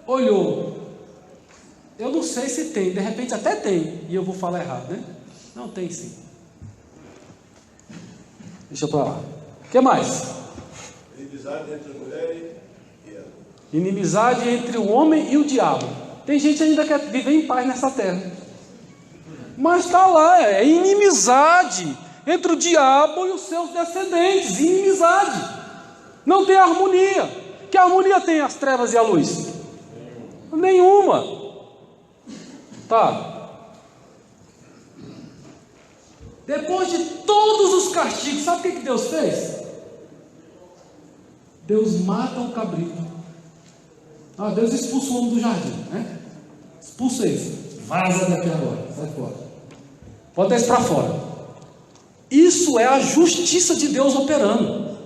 olhou? Eu não sei se tem, de repente até tem, e eu vou falar errado, né? Não, tem sim. Deixa pra lá. O que mais? Inimizade entre a mulher e ela. Inimizade entre o homem e o diabo. Tem gente ainda que quer viver em paz nessa terra. Mas está lá, é inimizade entre o diabo e os seus descendentes. Inimizade. Não tem harmonia. Que harmonia tem as trevas e a luz? Nenhuma. Tá. Depois de todos os castigos, sabe o que Deus fez? Deus mata o cabrito. Deus expulsa o homem do jardim, né? Expulsa ele. Vaza daqui agora, sai fora. Bota isso para fora. Isso é a justiça de Deus operando.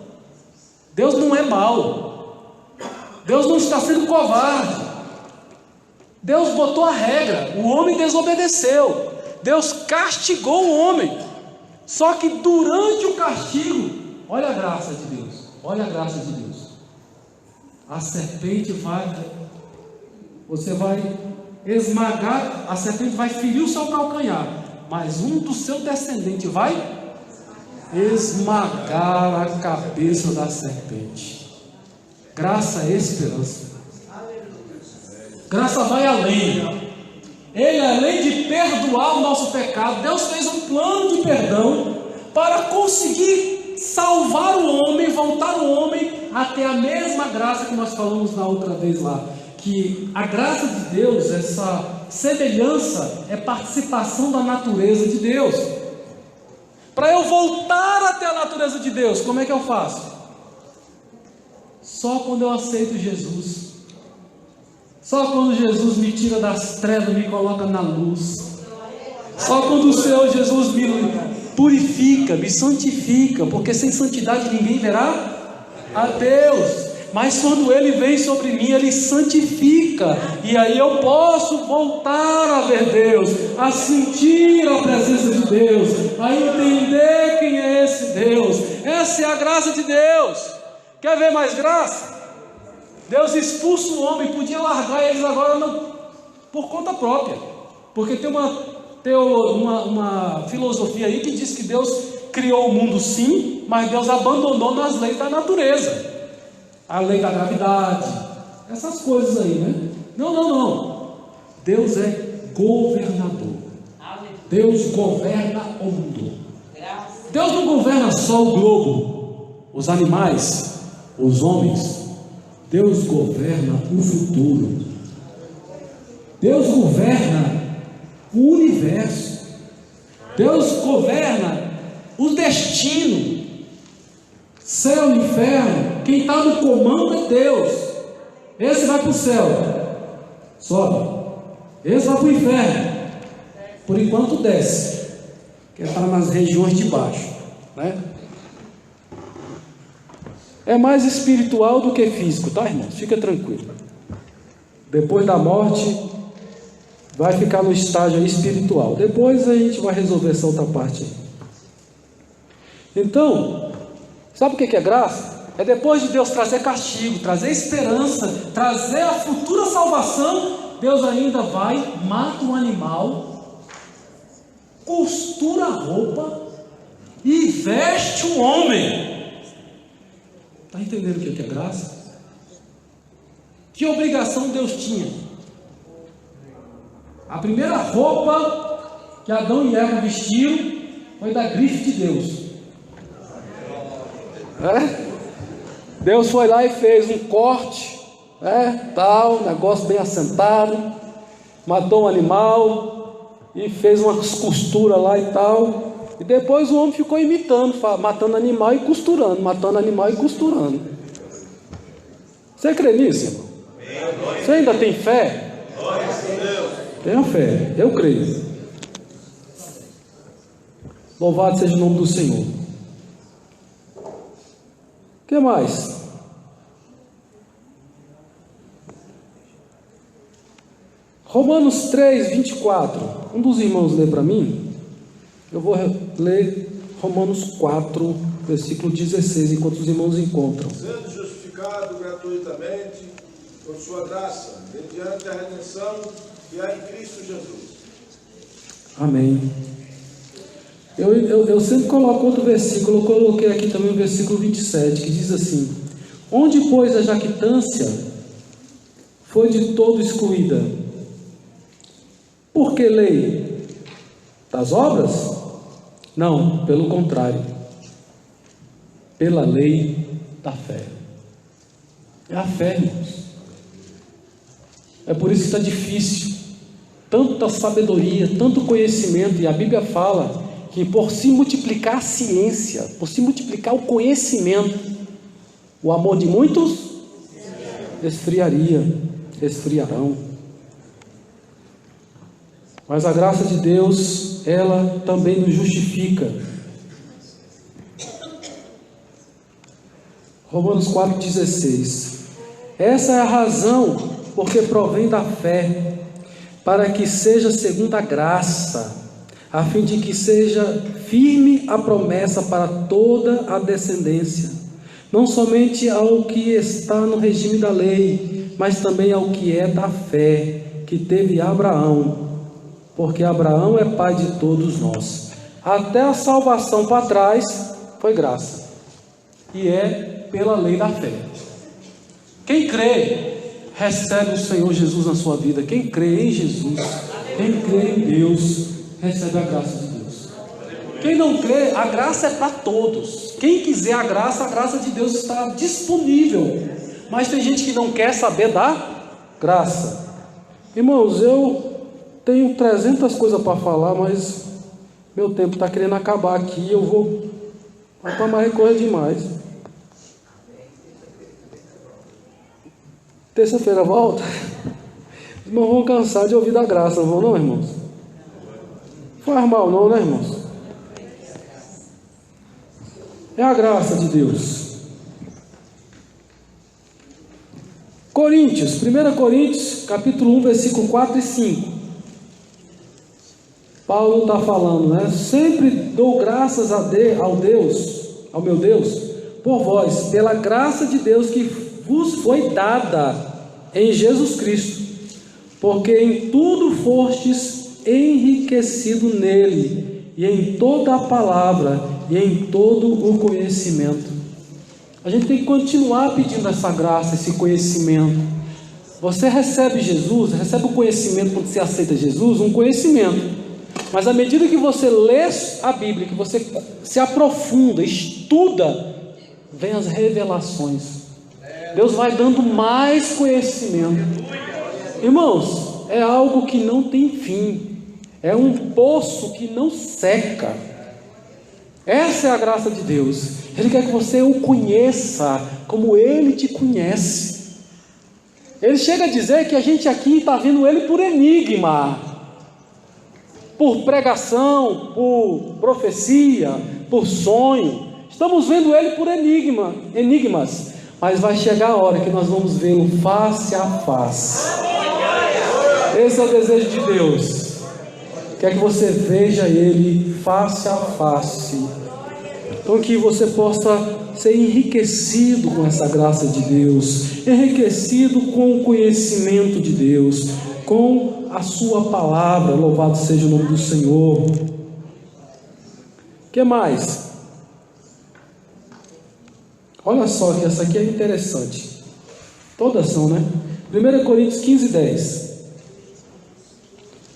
Deus não é mau. Deus não está sendo covarde. Deus botou a regra, o homem desobedeceu. Deus castigou o homem. Só que durante o castigo, olha a graça de Deus. Olha a graça de Deus. A serpente você vai esmagar, a serpente vai ferir o seu calcanhar, mas um do seu descendente vai esmagar a cabeça da serpente. Graça e esperança. Graça vai além. Ele, além de perdoar o nosso pecado, Deus fez um plano de perdão para conseguir salvar o homem, voltar o homem a ter a mesma graça que nós falamos na outra vez lá. Que a graça de Deus, essa semelhança, é participação da natureza de Deus. Para eu voltar até a natureza de Deus, como é que eu faço? Só quando eu aceito Jesus. Só quando Jesus me tira das trevas, me coloca na luz. Só quando o Senhor Jesus me purifica, me santifica, porque sem santidade ninguém verá a Deus. Mas quando Ele vem sobre mim, Ele santifica, e aí eu posso voltar a ver Deus, a sentir a presença de Deus, a entender quem é esse Deus. Essa é a graça de Deus. Quer ver mais graça? Deus expulsa o homem, podia largar eles agora por conta própria, porque tem uma filosofia aí que diz que Deus criou o mundo sim, mas Deus abandonou nas leis da natureza, a lei da gravidade, essas coisas aí, né? Não. Deus é governador. Deus governa o mundo. Deus não governa só o globo, os animais, os homens. Deus governa o futuro. Deus governa o universo. Deus governa o destino. Céu e inferno, quem está no comando é Deus. Esse vai para o céu, sobe. Esse vai para o inferno, por enquanto desce, que está nas regiões de baixo, né? É mais espiritual do que físico, tá, irmãos? Fica tranquilo. Depois da morte, vai ficar no estágio espiritual. Depois a gente vai resolver essa outra parte aí. Então, sabe o que é graça? É depois de Deus trazer castigo, trazer esperança, trazer a futura salvação, Deus ainda vai, mata um animal, costura a roupa e veste o homem. Está entendendo o que é graça? Que obrigação Deus tinha? A primeira roupa que Adão e Eva vestiram foi da grife de Deus. Deus foi lá e fez um corte, tal, negócio bem assentado, matou um animal e fez umas costuras lá e tal. E depois o homem ficou imitando, matando animal e costurando, matando animal e costurando. Você crê nisso, irmão? Você ainda tem fé? Tenha fé, eu creio. Louvado seja o nome do Senhor. O que mais? Romanos 3, 24. Um dos irmãos lê para mim. Eu vou ler Romanos 4, versículo 16, enquanto os irmãos encontram. Sendo justificado gratuitamente por sua graça, mediante a redenção que há em Cristo Jesus. Amém. Eu sempre coloco outro versículo, eu coloquei aqui também o versículo 27, que diz assim: onde, pois, a jactância foi de todo excluída? Por que lei? Das obras? Não, pelo contrário, pela lei da fé. É a fé, irmãos. É por isso que está difícil. Tanta sabedoria, tanto conhecimento, e a Bíblia fala que por se multiplicar a ciência, por se multiplicar o conhecimento, o amor de muitos esfriarão. Mas a graça de Deus, ela também nos justifica. Romanos 4,16. Essa é a razão porque provém da fé, para que seja segundo a graça, a fim de que seja firme a promessa para toda a descendência, não somente ao que está no regime da lei, mas também ao que é da fé, que teve Abraão, porque Abraão é pai de todos nós. Até a salvação para trás foi graça, e é pela lei da fé. Quem crê, recebe o Senhor Jesus na sua vida. Quem crê em Jesus, quem crê em Deus, recebe a graça de Deus. Quem não crê, a graça é para todos. Quem quiser a graça de Deus está disponível. Mas tem gente que não quer saber da graça. Irmãos, eu tenho 300 coisas para falar, mas meu tempo está querendo acabar aqui. Eu vou para mais coisa demais. Terça-feira volta. Os irmãos vão cansar de ouvir da graça, não vão não, irmãos? Faz mal não, né, irmãos? É a graça de Deus. Coríntios, 1 Coríntios, capítulo 1, versículo 4 e 5. Paulo está falando, né? Sempre dou graças ao meu Deus, por vós, pela graça de Deus que vos foi dada em Jesus Cristo, porque em tudo fostes enriquecido nele, e em toda a palavra, e em todo o conhecimento. A gente tem que continuar pedindo essa graça, esse conhecimento. Você recebe Jesus, recebe o conhecimento quando você aceita Jesus, um conhecimento. Mas à medida que você lê a Bíblia, que você se aprofunda, estuda, vem as revelações. Deus vai dando mais conhecimento. Irmãos, é algo que não tem fim. É um poço que não seca. Essa é a graça de Deus. Ele quer que você o conheça como Ele te conhece. Ele chega a dizer que a gente aqui está vendo Ele por enigma, por pregação, por profecia, por sonho. Estamos vendo Ele por enigmas. Mas vai chegar a hora que nós vamos vê-lo face a face. Esse é o desejo de Deus. Quer que você veja Ele face a face. Então que você possa ser enriquecido com essa graça de Deus, enriquecido com o conhecimento de Deus, com a sua palavra. Louvado seja o nome do Senhor. O que mais? Olha só que essa aqui é interessante. Todas são, né? 1 Coríntios 15, 10.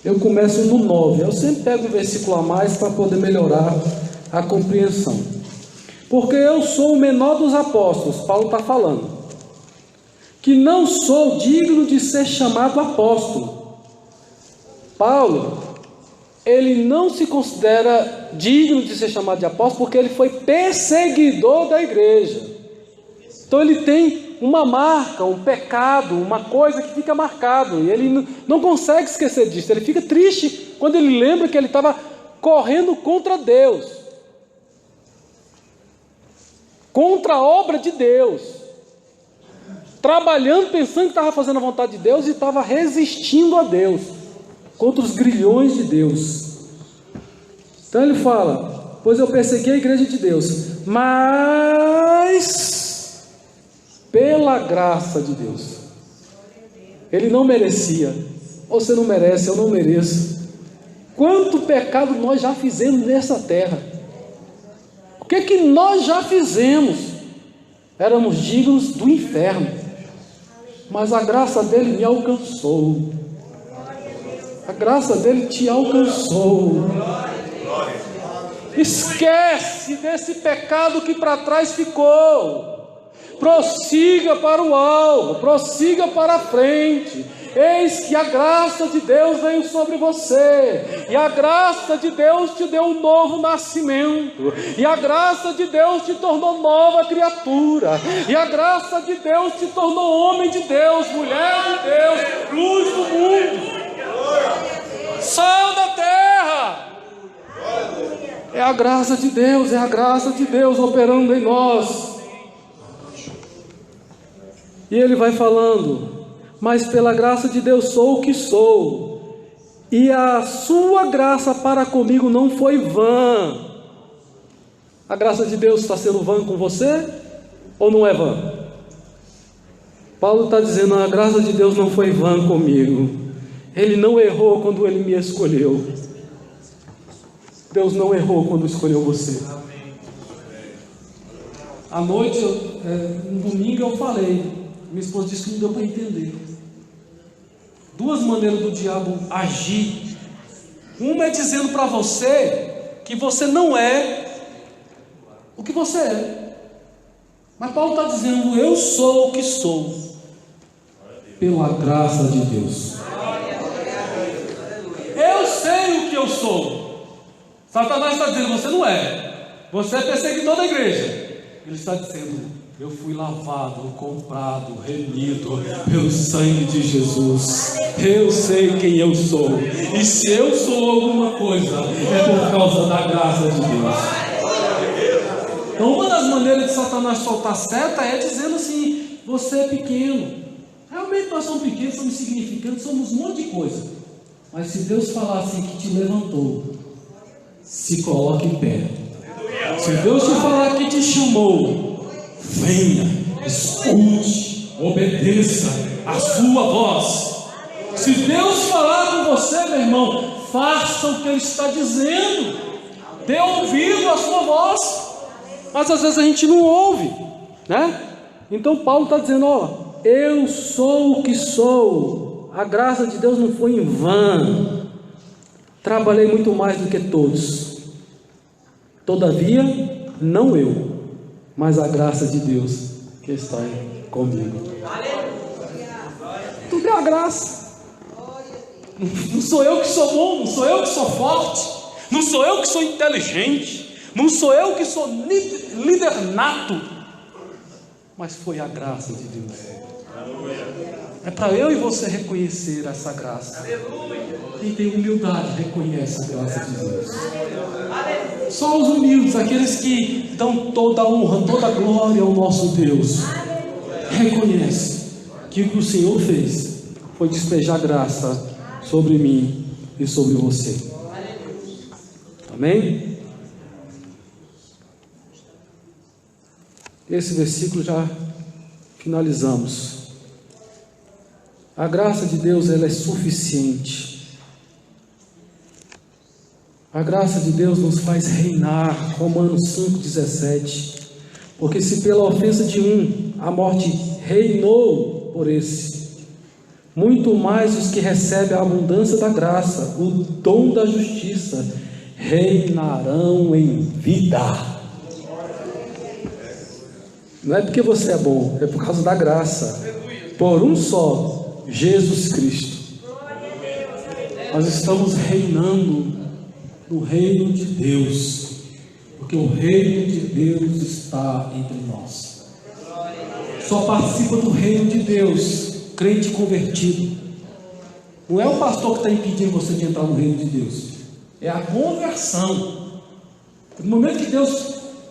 Eu começo no 9. Eu sempre pego um versículo a mais para poder melhorar a compreensão. Porque eu sou o menor dos apóstolos, Paulo está falando, que não sou digno de ser chamado apóstolo. Paulo, ele não se considera digno de ser chamado de apóstolo porque ele foi perseguidor da igreja. Então ele tem uma marca, um pecado, uma coisa que fica marcado, e ele não consegue esquecer disso. Ele fica triste quando ele lembra que ele estava correndo contra Deus, contra a obra de Deus, trabalhando pensando que estava fazendo a vontade de Deus e estava resistindo a Deus, contra os grilhões de Deus. Então ele fala: pois eu persegui a igreja de Deus, mas pela graça de Deus. Ele não merecia. Você não merece, eu não mereço. Quanto pecado nós já fizemos nessa terra? O que nós já fizemos? Éramos dignos do inferno, mas a graça dele me alcançou. A graça dele te alcançou. Esquece desse pecado que para trás ficou. Prossiga para o alvo, prossiga para a frente. Eis que a graça de Deus veio sobre você, e a graça de Deus te deu um novo nascimento, e a graça de Deus te tornou nova criatura, e a graça de Deus te tornou homem de Deus, mulher de Deus, luz do mundo, sal da terra. É a graça de Deus, é a graça de Deus operando em nós. E ele vai falando: mas pela graça de Deus sou o que sou, e a sua graça para comigo não foi vã. A graça de Deus está sendo vã com você ou não é vã? Paulo está dizendo: a graça de Deus não foi vã comigo. Ele não errou quando ele me escolheu. Deus não errou quando escolheu você. À noite, no domingo eu falei, minha esposa disse que não deu para entender. Duas maneiras do diabo agir. Uma é dizendo para você que você não é o que você é. Mas Paulo está dizendo: eu sou o que sou, pela graça de Deus. Eu sei o que eu sou. Satanás está dizendo: você não é. Você é perseguidor da igreja. Ele está dizendo: eu fui lavado, comprado, remido pelo sangue de Jesus. Eu sei quem eu sou. E se eu sou alguma coisa, é por causa da graça de Deus. Então uma das maneiras de Satanás soltar seta é dizendo assim: você é pequeno. Realmente nós somos pequenos, somos insignificantes, somos um monte de coisa. Mas se Deus falar assim que te levantou, se coloque em pé. Se Deus te falar que te chamou, venha, escute, obedeça a sua voz. Se Deus falar com você, meu irmão, faça o que Ele está dizendo. Dê ouvido à sua voz. Mas às vezes a gente não ouve, né? Então Paulo está dizendo: ó, eu sou o que sou. A graça de Deus não foi em vão. Trabalhei muito mais do que todos. Todavia, não eu, mas a graça de Deus que está comigo. Tudo é a graça. Não sou eu que sou bom, não sou eu que sou forte, não sou eu que sou inteligente, não sou eu que sou líder nato, mas foi a graça de Deus. É para eu e você reconhecer essa graça. Quem tem humildade reconhece a graça de Deus. Só os humildes, aqueles que dão toda a honra, toda a glória ao nosso Deus, reconhece que o que o Senhor fez foi despejar graça sobre mim e sobre você. Amém? Esse versículo já finalizamos. A graça de Deus, ela é suficiente. A graça de Deus nos faz reinar. Romanos 5,17. Porque se pela ofensa de um a morte reinou por esse, muito mais os que recebem a abundância da graça, o dom da justiça, reinarão em vida. Não é porque você é bom, é por causa da graça, por um só, Jesus Cristo. Nós estamos reinando no reino de Deus, porque o reino de Deus está entre nós. Só participa do reino de Deus crente convertido. Não é o pastor que está impedindo você de entrar no reino de Deus, é a conversão. No momento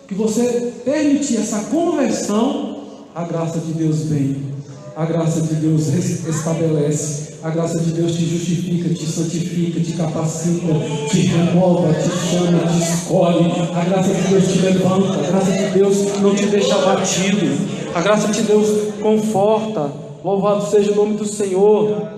que você permitir essa conversão, a graça de Deus vem, a graça de Deus estabelece, a graça de Deus te justifica, te santifica, te capacita, te renova, te chama, te escolhe. A graça de Deus te levanta, a graça de Deus não te deixa abatido, a graça de Deus conforta. Louvado seja o nome do Senhor.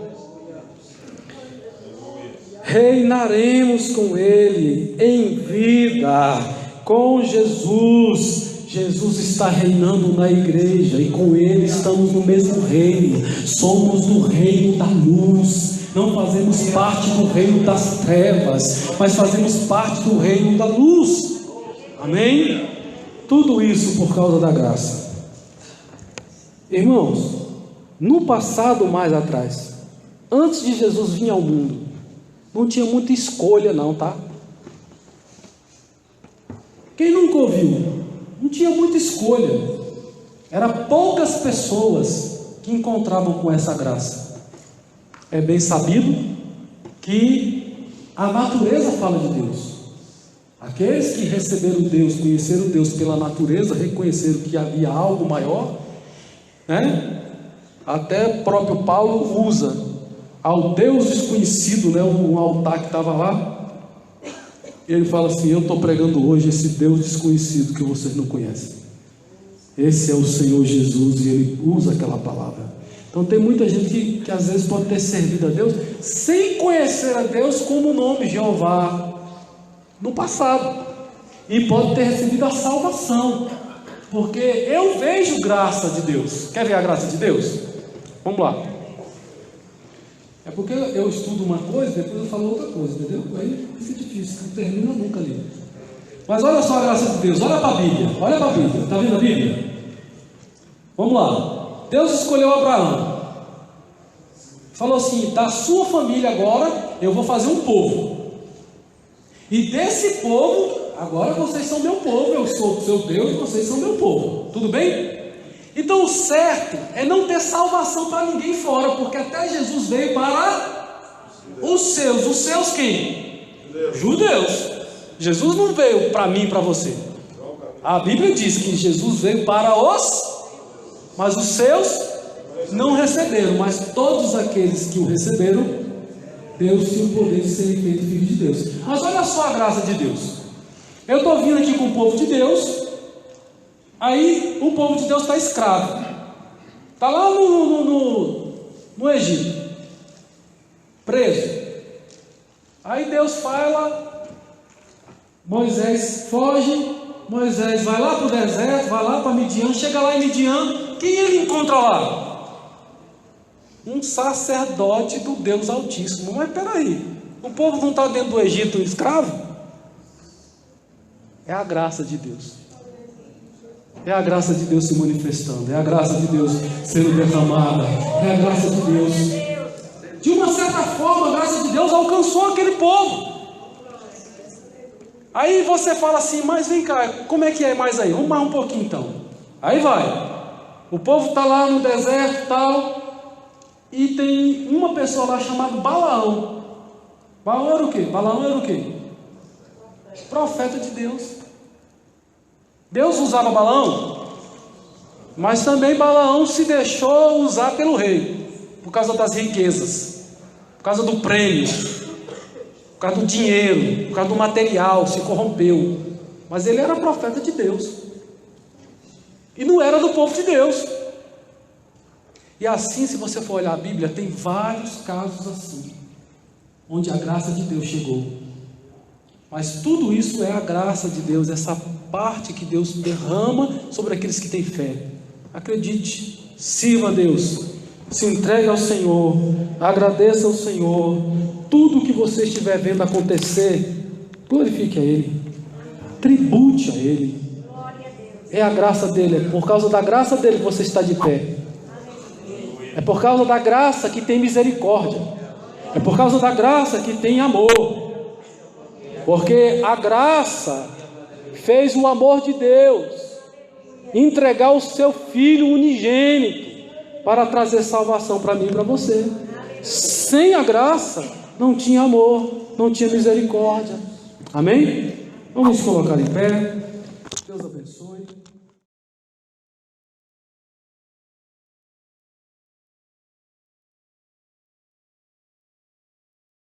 Reinaremos com Ele em vida, com Jesus. Jesus está reinando na igreja e com Ele estamos no mesmo reino. Somos do reino da luz. Não fazemos parte do reino das trevas, mas fazemos parte do reino da luz. Amém? Tudo isso por causa da graça. Irmãos, no passado mais atrás, antes de Jesus vir ao mundo, não tinha muita escolha não, tá? Quem nunca ouviu? Não tinha muita escolha. Eram poucas pessoas que encontravam com essa graça. É bem sabido que a natureza fala de Deus. Aqueles que receberam Deus, conheceram Deus pela natureza, reconheceram que havia algo maior, né? Até o próprio Paulo usa ao Deus desconhecido, né? Um altar que estava lá. Ele fala assim: eu estou pregando hoje esse Deus desconhecido que vocês não conhecem. Esse é o Senhor Jesus, e Ele usa aquela palavra. Então tem muita gente que às vezes pode ter servido a Deus sem conhecer a Deus como o nome Jeová no passado, e pode ter recebido a salvação, porque eu vejo graça de Deus. Quer ver a graça de Deus? Vamos lá. É porque eu estudo uma coisa, depois eu falo outra coisa, entendeu? Aí fica difícil, não termina nunca ali. Mas olha só a graça de Deus, olha para a Bíblia, está vendo a Bíblia? Vamos lá. Deus escolheu Abraão, falou assim: da sua família agora eu vou fazer um povo, e desse povo, agora vocês são meu povo, eu sou o seu Deus e vocês são meu povo, tudo bem? Então o certo é não ter salvação para ninguém fora, porque até Jesus veio para os seus quem? Judeus. Jesus não veio para mim e para você. A Bíblia diz que Jesus veio para mas os seus não receberam, mas todos aqueles que o receberam, Deus tinha o poder de ser feito filho de Deus. Mas olha só a graça de Deus. Eu estou vindo aqui com o povo de Deus. Aí o povo de Deus está escravo, está lá no Egito, preso. Aí Deus fala, Moisés foge, Moisés vai lá para o deserto, vai lá para Midian, chega lá em Midian, quem ele encontra lá? Um sacerdote do Deus Altíssimo. Mas peraí, o povo não está dentro do Egito escravo? É a graça de Deus. É a graça de Deus se manifestando, é a graça de Deus sendo derramada, é a graça de Deus. De uma certa forma, a graça de Deus alcançou aquele povo. Aí você fala assim: mas vem cá, como é que é mais aí? Vamos mais um pouquinho então. Aí vai, o povo está lá no deserto e tal, e tem uma pessoa lá chamada Balaão. Balaão era o quê? Balaão era o quê? Profeta de Deus. Deus usava Balaão, mas também Balaão se deixou usar pelo rei, por causa das riquezas, por causa do prêmio, por causa do dinheiro, por causa do material, se corrompeu. Mas ele era profeta de Deus, e não era do povo de Deus. E assim, se você for olhar a Bíblia, tem vários casos assim, onde a graça de Deus chegou. Mas tudo isso é a graça de Deus, essa parte que Deus derrama sobre aqueles que têm fé. Acredite, sirva a Deus, Se entregue ao Senhor, agradeça ao Senhor. Tudo que você estiver vendo acontecer, glorifique a Ele, tribute a Ele. É a graça dele, é por causa da graça dele que você está de pé. É por causa da graça que tem misericórdia. É por causa da graça que tem amor. Porque a graça fez o amor de Deus entregar o seu Filho unigênito para trazer salvação para mim e para você. Sem a graça não tinha amor, não tinha misericórdia. Amém? Vamos colocar em pé. Deus abençoe.